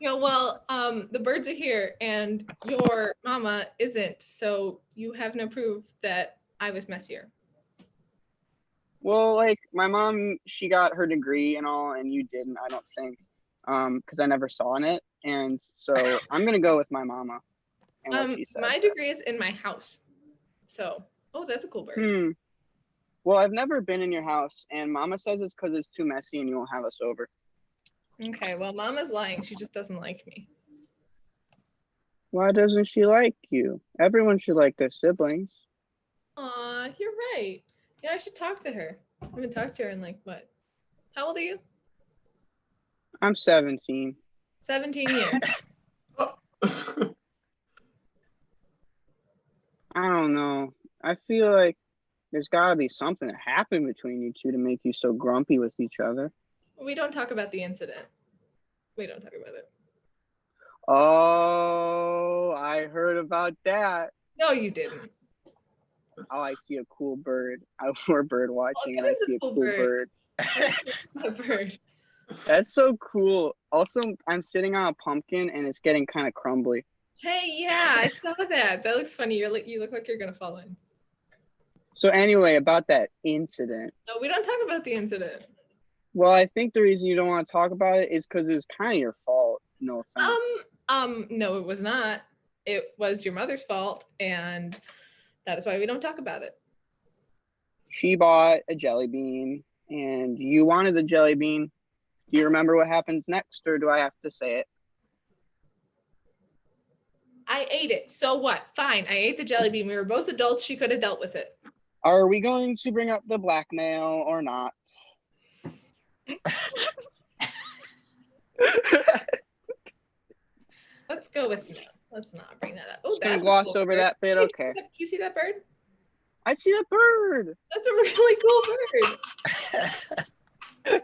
Yeah, well, the birds are here and your mama isn't, so you have no proof that I was messier. Well, like my mom, she got her degree and all, and you didn't, I don't think, because I never saw it. And so I'm gonna go with my mama and what she said. My degree is in my house. So, oh, that's a cool bird. Well, I've never been in your house, and mama says it's because it's too messy and you won't have us over. Okay, well, mama's lying. She just doesn't like me. Why doesn't she like you? Everyone should like their siblings. Aw, you're right. Yeah, I should talk to her. I haven't talked to her in like what? How old are you? I'm 17. 17 years. I don't know. I feel like there's got to be something that happened between you two to make you so grumpy with each other. We don't talk about the incident. We don't talk about it. Oh, I heard about that. No, you didn't. Oh, I see a cool bird. We're bird watching, and I see a cool bird. A bird. That's so cool. Also, I'm sitting on a pumpkin, and it's getting kind of crumbly. Hey, yeah, I saw that. That looks funny. You look like you're gonna fall in. So anyway, about that incident. No, we don't talk about the incident. Well, I think the reason you don't want to talk about it is because it was kind of your fault. No offense. No, it was not. It was your mother's fault, and that is why we don't talk about it. She bought a jelly bean, and you wanted the jelly bean. Do you remember what happens next, or do I have to say it? I ate it. So what? Fine. I ate the jelly bean. We were both adults. She could have dealt with it. Are we going to bring up the blackmail or not? Let's go with no. Let's not bring that up. Oh, Just gonna that's a gloss cool over bird. that bit. Hey, Okay. You see that bird? I see that bird. That's a really cool bird.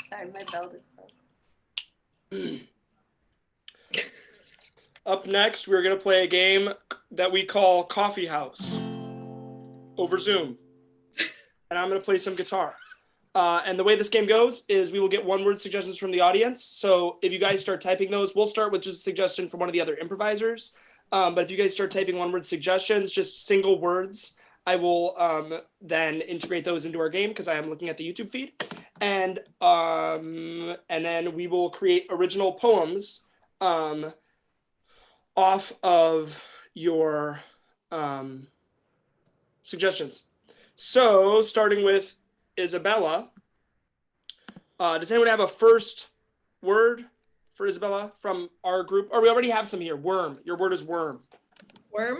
Sorry, my belt is broke. Up next, we're going to play a game that we call Coffee House over Zoom. And I'm going to play some guitar. And the way this game goes is we will get one-word suggestions from the audience. So if you guys start typing those, we'll start with just a suggestion from one of the other improvisers. But if you guys start typing one-word suggestions, just single words, I will then integrate those into our game because I am looking at the YouTube feed. And then we will create original poems off of your suggestions. So starting with Isabella, does anyone have a first word for Isabella from our group? Or we already have some here. Worm. Your word is worm. Worm?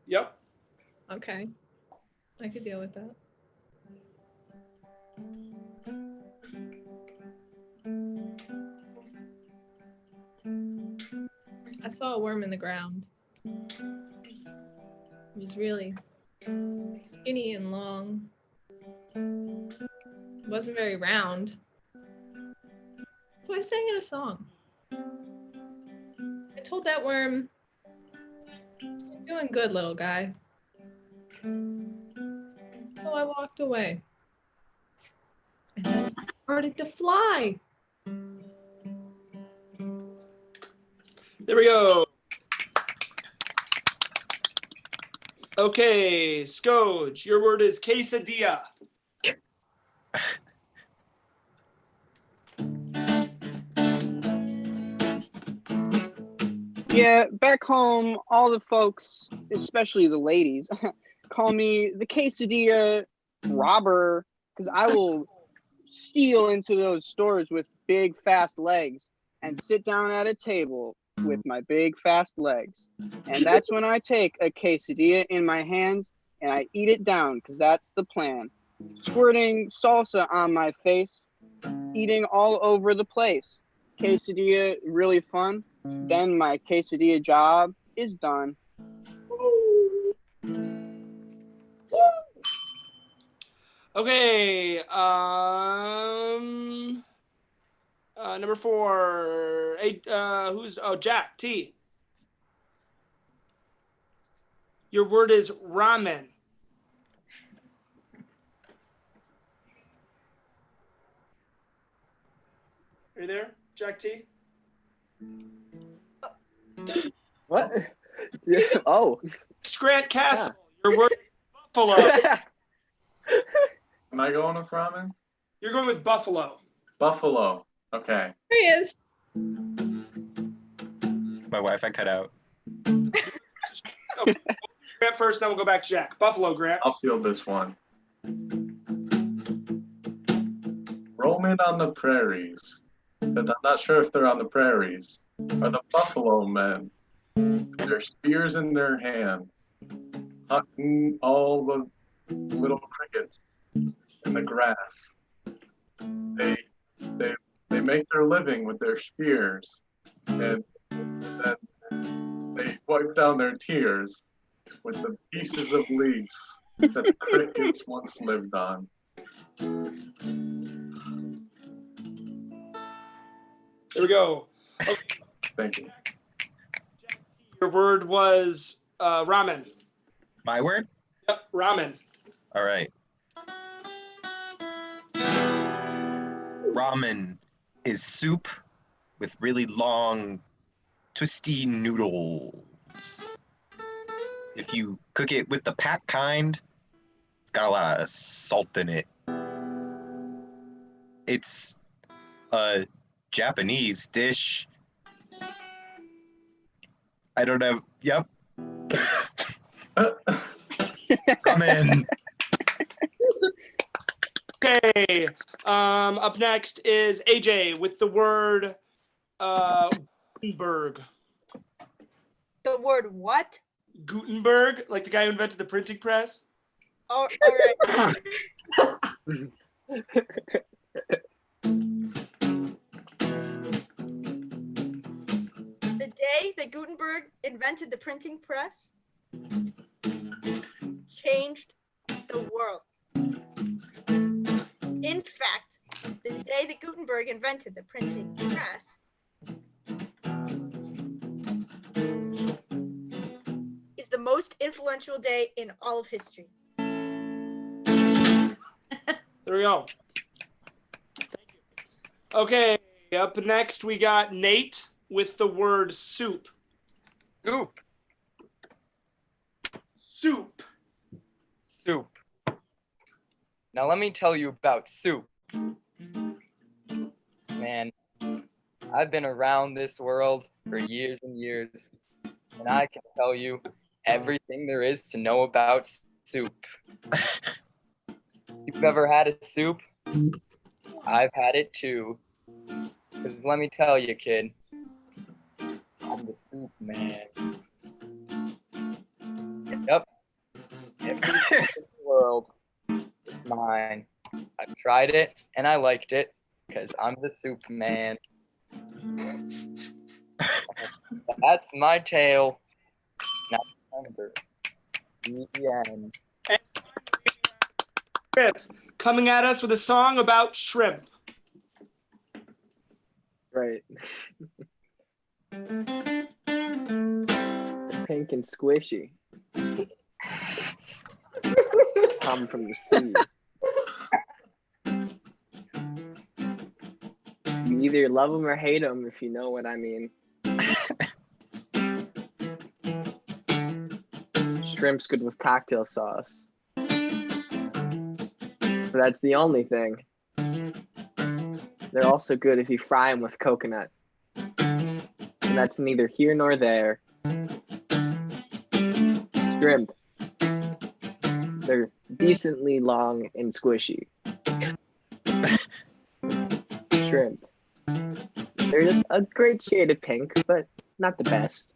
Yep. Okay. I could deal with that. I saw a worm in the ground. It was really skinny and long. It wasn't very round. So I sang it a song. I told that worm, "You're doing good, little guy." So I walked away. And then it started to fly. There we go. Okay, Skoj, your word is quesadilla. Yeah, back home, all the folks, especially the ladies, call me the quesadilla robber because I will steal into those stores with big, fast legs and sit down at a table with my big fast legs. And that's when I take a quesadilla in my hands and I eat it down, because that's the plan. Squirting salsa on my face, eating all over the place. Quesadilla really fun. Then my quesadilla job is done. Okay. Number 4. Jack T. Your word is ramen. Are you there, Jack T? What? Oh. Grant Castle. Your word is buffalo. Am I going with ramen? You're going with buffalo. Buffalo. Okay. There he is. My Wi-Fi cut out. Okay. Grant first, then we'll go back to Jack. Buffalo, Grant. I'll field this one. Roaming on the prairies. But I'm not sure if they're on the prairies. Are the buffalo men with their spears in their hands, hunting all the little crickets in the grass. They make their living with their spears, and then they wipe down their tears with the pieces of leaves that the crickets once lived on. There we go. Okay. Thank you. Your word was ramen. My word? Yep, ramen. All right. Ramen is soup with really long, twisty noodles. If you cook it with the pack kind, it's got a lot of salt in it. It's a Japanese dish. I don't have. Yep. Ramen. Okay. Up next is AJ with the word Gutenberg. The word what? Gutenberg, like the guy who invented the printing press. Oh, all right. The day that Gutenberg invented the printing press changed the world. In fact, the day that Gutenberg invented the printing press is the most influential day in all of history. There we go. Thank you. Okay, up next we got Nate with the word soup. Soup. Soup. Soup. Now let me tell you about soup. Man, I've been around this world for years and years, and I can tell you everything there is to know about soup. You've ever had a soup? I've had it too. Because let me tell you, kid, I'm the soup man. Yep. Every soup in the world is mine. I've tried it and I liked it because I'm the soup man. That's my tale. Now remember, the end. Shrimp, coming at us with a song about shrimp. Right. Pink and squishy. Come from the sea. You either love them or hate them, if you know what I mean. Shrimp's good with cocktail sauce. But that's the only thing. They're also good if you fry them with coconut. And that's neither here nor there. Shrimp. They're decently long and squishy. Shrimp. They're a great shade of pink, but not the best.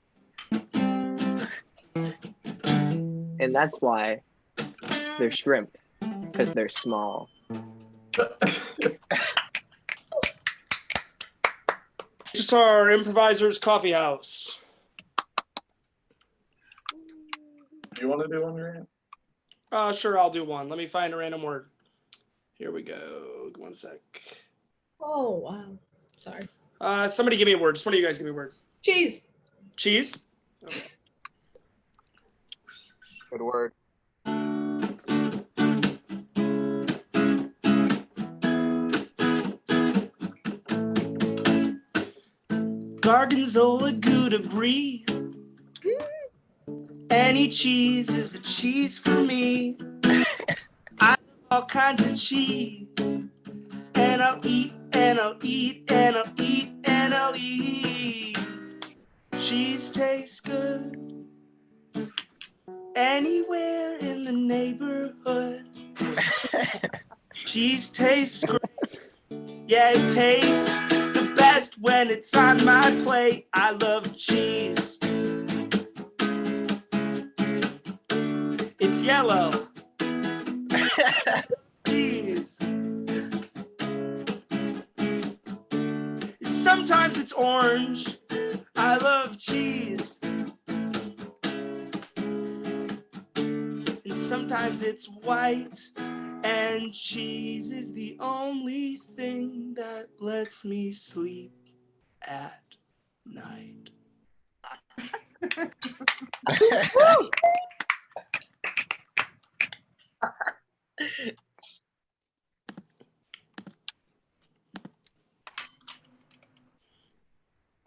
And that's why they're shrimp, because they're small. Just our improvisers coffee house. Do you want to do one, Grant? Sure, I'll do one. Let me find a random word. Here we go. One sec. Oh, wow. Sorry. Somebody give me a word. Just one of you guys give me a word. Cheese. Cheese? Okay. Good word. Gorgonzola Gouda Brie. Any cheese is the cheese for me. I love all kinds of cheese. And I'll eat, and I'll eat, and I'll eat, and I'll eat. Cheese tastes good anywhere in the neighborhood. Cheese tastes great. Yeah, it tastes the best when it's on my plate. I love cheese. It's yellow. Cheese. Sometimes it's orange. I love cheese. And sometimes it's white. And cheese is the only thing that lets me sleep at night.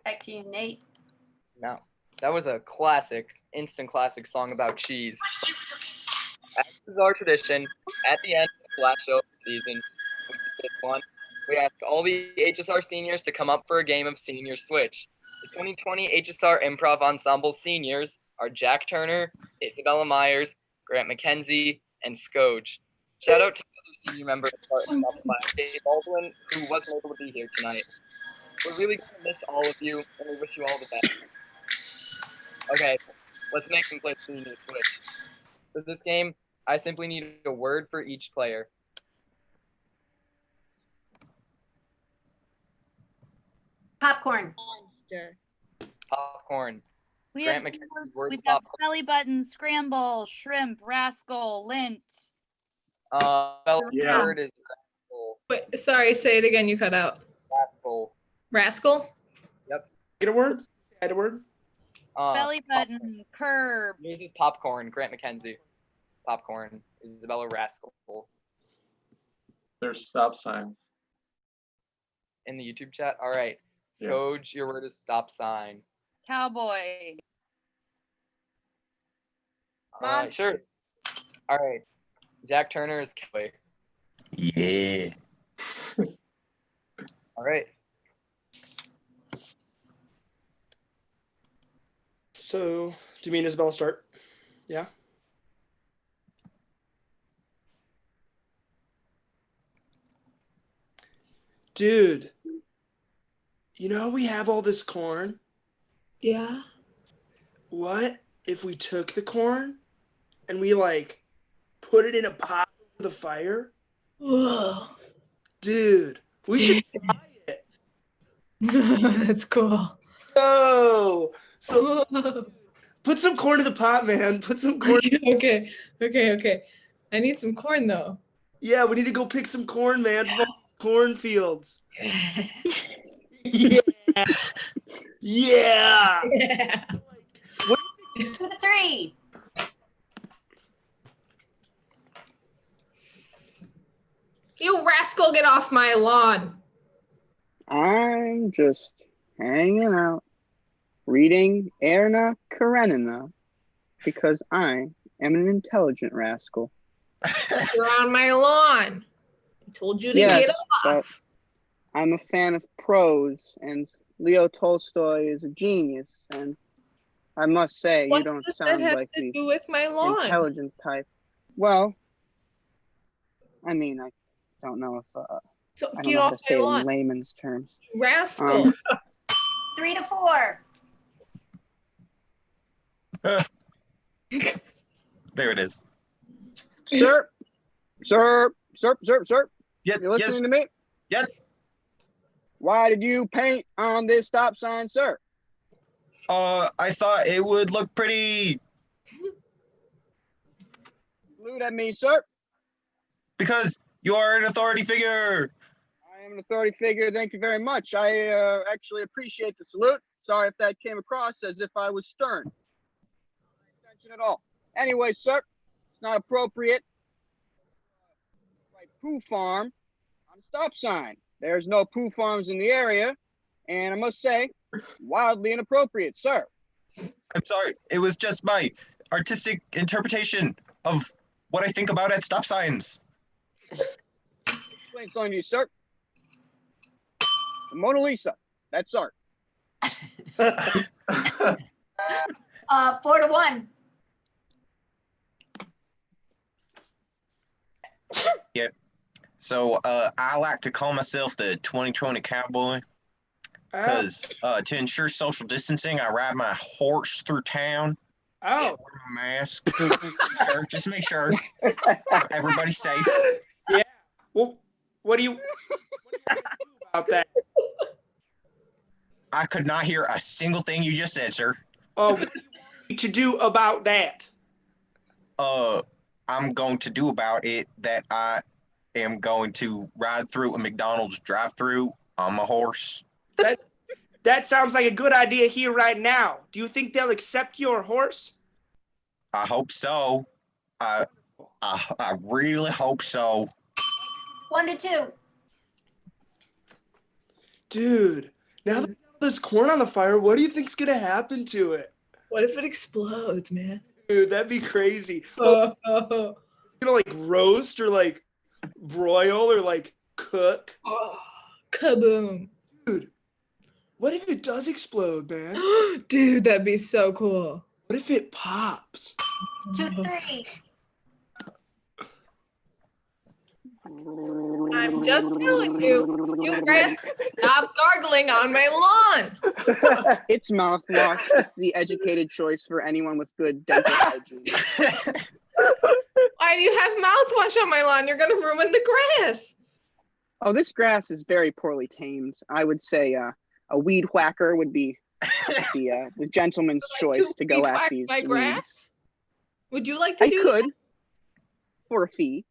Back to you, Nate. No, that was a classic, instant classic song about cheese. As is our tradition, at the end of the last show of the season, which is this one, we ask all the HSR seniors to come up for a game of Senior Switch. The 2020 HSR Improv Ensemble seniors are Jack Turner, Isabella Myers, Grant McKenzie, and Skoge. Shout out to the other senior member of our Improv class, Dave Baldwin, who wasn't able to be here tonight. We're really going to miss all of you, and we wish you all the best. Okay, let's make them play Senior Switch. For this game, I simply need a word for each player. Popcorn. Monster. Popcorn. We Grant have McKenzie's words. words We have popcorn. belly button, scramble, shrimp, rascal, lint. Bella's Yeah. word is rascal. Wait, sorry, say it again. You cut out. Rascal. Rascal? Get a word? Add a word? Belly button, Popcorn. curb. Yours is popcorn, Grant McKenzie. Popcorn. Isabella Rascal. There's stop signs. In the YouTube chat? All right. Yeah. Skoge, your word is stop sign. Cowboy. Monster. Sure. All right. Jack Turner is cowboy. Yeah. All right. So, do you mean Isabel start? Yeah? Dude, you know we have all this corn? Yeah. What if we took the corn and we like put it in a pot with a fire? Whoa. Dude, we should try it. That's cool. Oh, so Whoa. put some corn in the pot, man. Put some corn. Okay. I need some corn though. Yeah, we need to go pick some corn, man, from all the cornfields. Yeah. Yeah. Yeah. 2 to 3. You rascal, get off my lawn. I'm just hanging out, reading Erna Karenina, because I am an intelligent rascal. You're on my lawn. I told you to Yes, get but off. I'm a fan of prose, and Leo Tolstoy is a genius, and I must say, What you don't does that sound have like to the do with my lawn? intelligent type. Well, I mean, I don't know if So I don't get know how off to say my it lawn. in layman's terms. Rascal. 3 to 4. There it is. Sir, sir. Yes, You listening to me? Yes. Why did you paint on this stop sign, sir? I thought it would look pretty Salute at me, sir. because you are an authority figure. I am an authority figure. Thank you very much. I actually appreciate the salute. Sorry if that came across as if I was stern. No intention at all. Anyway, sir, it's not appropriate. Right, poo farm on a stop sign. There's no poo farms in the area, and I must say, wildly inappropriate, sir. I'm sorry. It was just my artistic interpretation of what I think about at stop signs. Explain something to you, sir. The Mona Lisa, that's art. 4-1. Yep. So I like to call myself the 2020 cowboy because to ensure social distancing, I ride my horse through town. Oh. Wear my mask. Just to make sure everybody's safe. Yeah. Well, what do you do about that? I could not hear a single thing you just said, sir. What do you want me to do about that? I'm going to do about it that I am going to ride through a McDonald's drive-through on my horse. That sounds like a good idea here right now. Do you think they'll accept your horse? I hope so. I really hope so. 1-2. Dude, now that there's corn on the fire, what do you think's gonna happen to it? What if it explodes, man? Dude, that'd be crazy. It's gonna like roast or like broil or like cook. Oh, kaboom. Dude, what if it does explode, man? Dude, that'd be so cool. What if it pops? 2-3. I'm just telling you, you guys stop gargling on my lawn. It's mouthwash. It's the educated choice for anyone with good dental hygiene. Why do you have mouthwash on my lawn? You're gonna ruin the grass. Oh, this grass is very poorly tamed. I would say a weed whacker would be the gentleman's choice to go at these my weeds. grass? Would you like to I do could, for a fee.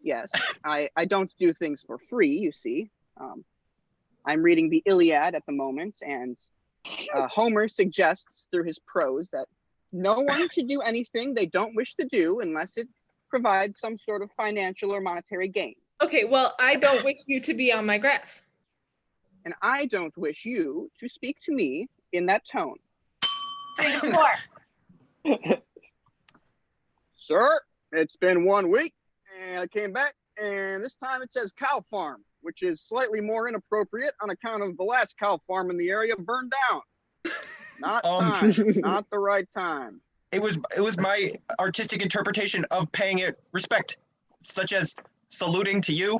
Yes, I don't do things for free, you see. I'm reading the Iliad at the moment, and Homer suggests through his prose that no one should do anything they don't wish to do unless it provides some sort of financial or monetary gain. Okay, well, I don't wish you to be on my grass. And I don't wish you to speak to me in that tone. 3-4. Sir, it's been 1 week, and I came back, and this time it says cow farm, which is slightly more inappropriate on account of the last cow farm in the area burned down. Not time, not the right time. It was my artistic interpretation of paying it respect, such as saluting to you.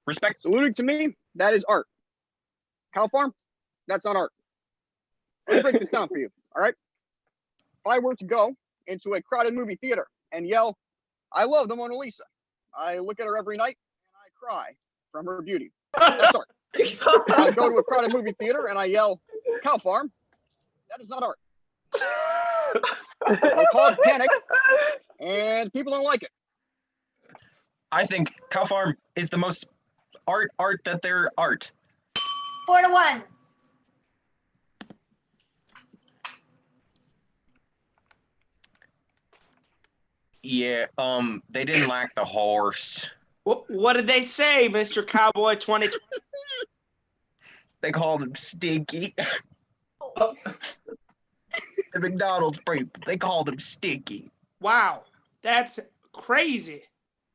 Respect. Saluting to me, that is art. Cow farm, that's not art. Let me break this down for you, all right? If I were to go into a crowded movie theater and yell, I love the Mona Lisa. I look at her every night and I cry from her beauty. That's art. If I go to a crowded movie theater and I yell, cow farm, that is not art. It'll cause panic and people don't like it. I think cow farm is the most art that there art. 4-1. Yeah, they didn't like the horse. What did they say, Mr. Cowboy 2020? They called him Stinky. The McDonald's people, they called him Stinky. Wow, that's crazy.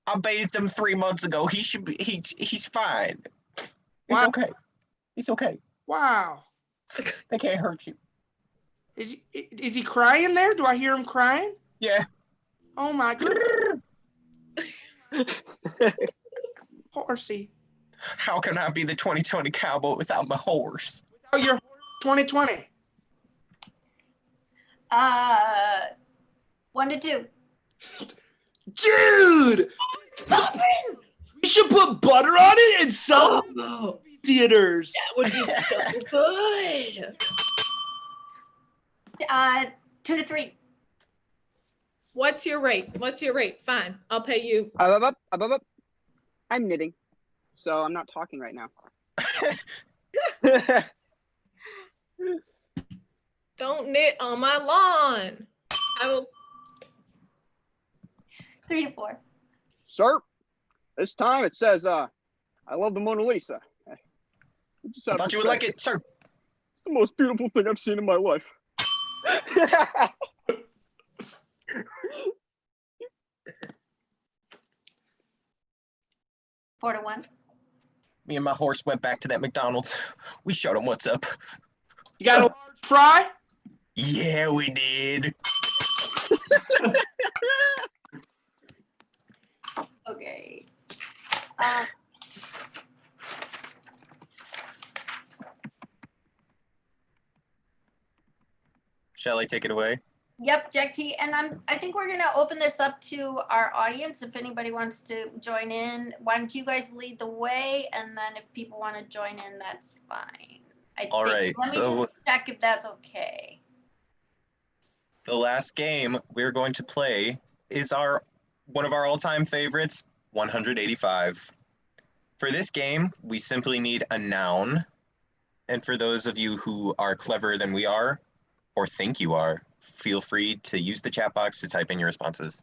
I bathed him 3 months ago. He should be. He's fine. He's Wow. okay. He's okay. Wow. They can't hurt you. Is he crying there? Do I hear him crying? Yeah. Oh my goodness. Horsey. How can I be the 2020 cowboy without my horse? Without your horse 2020. 1 to 2. Dude, we should put butter on it and sell it in Oh, theaters. that would be so good. 2 to 3. What's your rate? Fine, I'll pay you. Up. I'm knitting, so I'm not talking right now. Don't knit on my lawn. I will. 3 to 4. Sir, this time it says, I love the Mona Lisa. I thought you would like it, sir. It's the most beautiful thing I've seen in my life. 4 to 1. Me and my horse went back to that McDonald's. We showed him what's up. You got a large fry? Yeah, we did. Okay. Shall I take it away? Yep, Jack T. And I think we're gonna open this up to our audience. If anybody wants to join in, why don't you guys lead the way, and then if people want to join in, that's fine. All right, Let me so- just check if that's okay. The last game we're going to play is one of our all-time favorites, 185. For this game, we simply need a noun. And for those of you who are cleverer than we are, or think you are, feel free to use the chat box to type in your responses.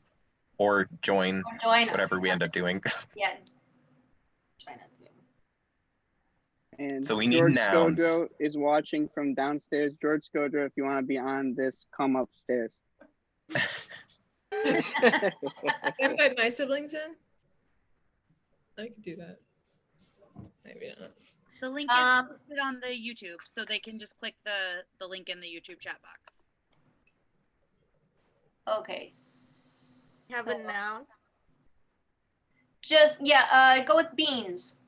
Or join Or join us. whatever we end up doing. Yeah. Join us. And So we need George nouns. Skodro is watching from downstairs. George Skodro, if you want to be on this, come upstairs. Can I invite my siblings in? I could do that. Maybe not. The link is posted on the YouTube, so they can just click the link in the YouTube chat box. Okay. Have a noun. Just go with beans.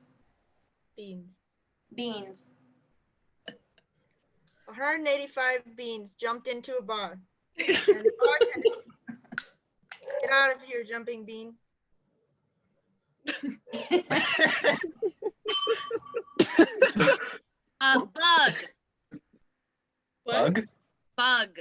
Beans. Beans. 185 beans jumped into a bar. And the bartender said, "Get out of here, jumping bean." Bug. What? Bug? Bug.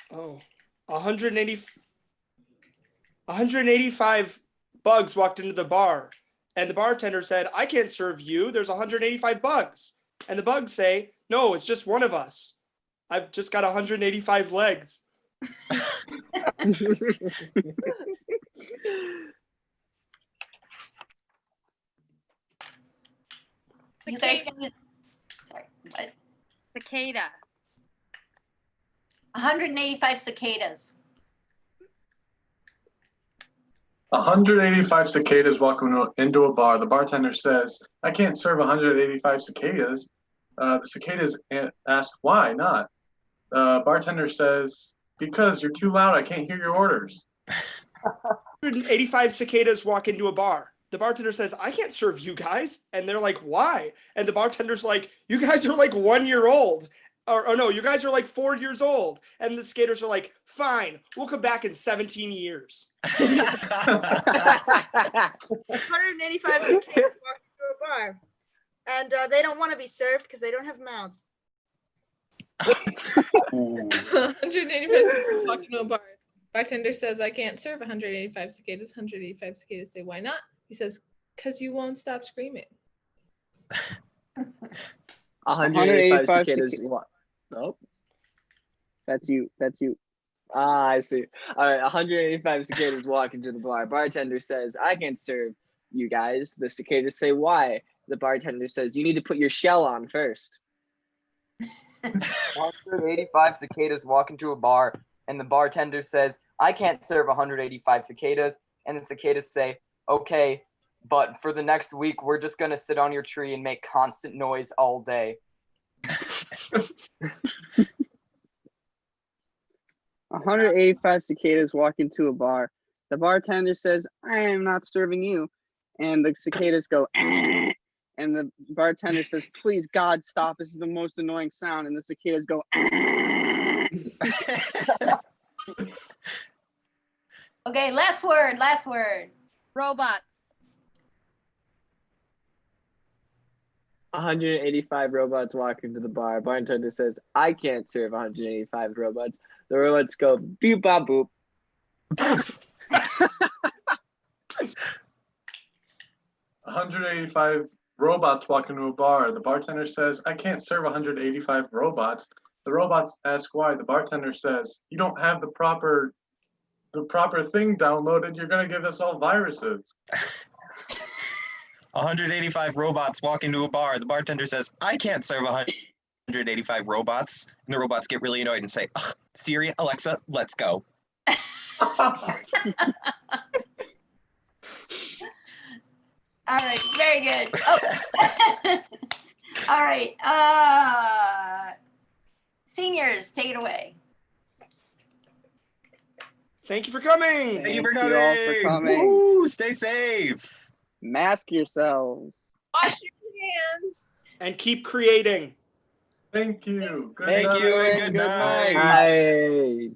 Oh, 185 bugs walked into the bar, and the bartender said, "I can't serve you. There's 185 bugs." And the bugs say, "No, it's just one of us. I've just got 185 legs." You guys can. Sorry. What? Cicada. 185 cicadas. 185 cicadas walk into a bar. The bartender says, "I can't serve 185 cicadas." The cicadas ask, "Why not?" The bartender says, "Because you're too loud. I can't hear your orders." 185 cicadas walk into a bar. The bartender says, "I can't serve you guys." And they're like, "Why?" And the bartender's like, "You guys are like 1 year old. Or no, you guys are like 4 years old." And the skaters are like, "Fine, we'll come back in 17 years. 185 cicadas walk into a bar. And they don't want to be served because they don't have mouths. Ooh. 185 cicadas walk into a bar. Bartender says, "I can't serve 185 cicadas." 185 cicadas say, "Why not?" He says, "Because you won't stop screaming." 185 cicadas. Nope. That's you. Ah, I see. All right, 185 cicadas walk into the bar. Bartender says, "I can't serve you guys." The cicadas say, "Why?" The bartender says, "You need to put your shell on first." 185 cicadas walk into a bar, and the bartender says, "I can't serve 185 cicadas." And the cicadas say, "Okay, but for the next week, we're just going to sit on your tree and make constant noise all day." 185 cicadas walk into a bar. The bartender says, "I am not serving you." And the cicadas go, "Eh." And the bartender says, "Please, God, stop. This is the most annoying sound." And the cicadas go, "Eh." Okay, last word, last word. Robots. 185 robots walk into the bar. Bartender says, I can't serve 185 robots. The robots go beep bop boop. 185 robots walk into a bar. The bartender says, I can't serve 185 robots. The robots ask why. The bartender says, you don't have the proper thing downloaded. You're going to give us all viruses. 185 robots walk into a bar. The bartender says, I can't serve 185 robots. And the robots get really annoyed and say, ugh, Siri, Alexa, let's go. All right, very good. Oh. All right. Seniors, take it away. Thank you for coming. Thank you for Thank you all for coming. Woo, stay safe. Mask yourselves. Wash your hands. And keep creating. Thank you. Good Thank night. you and and good night. Right.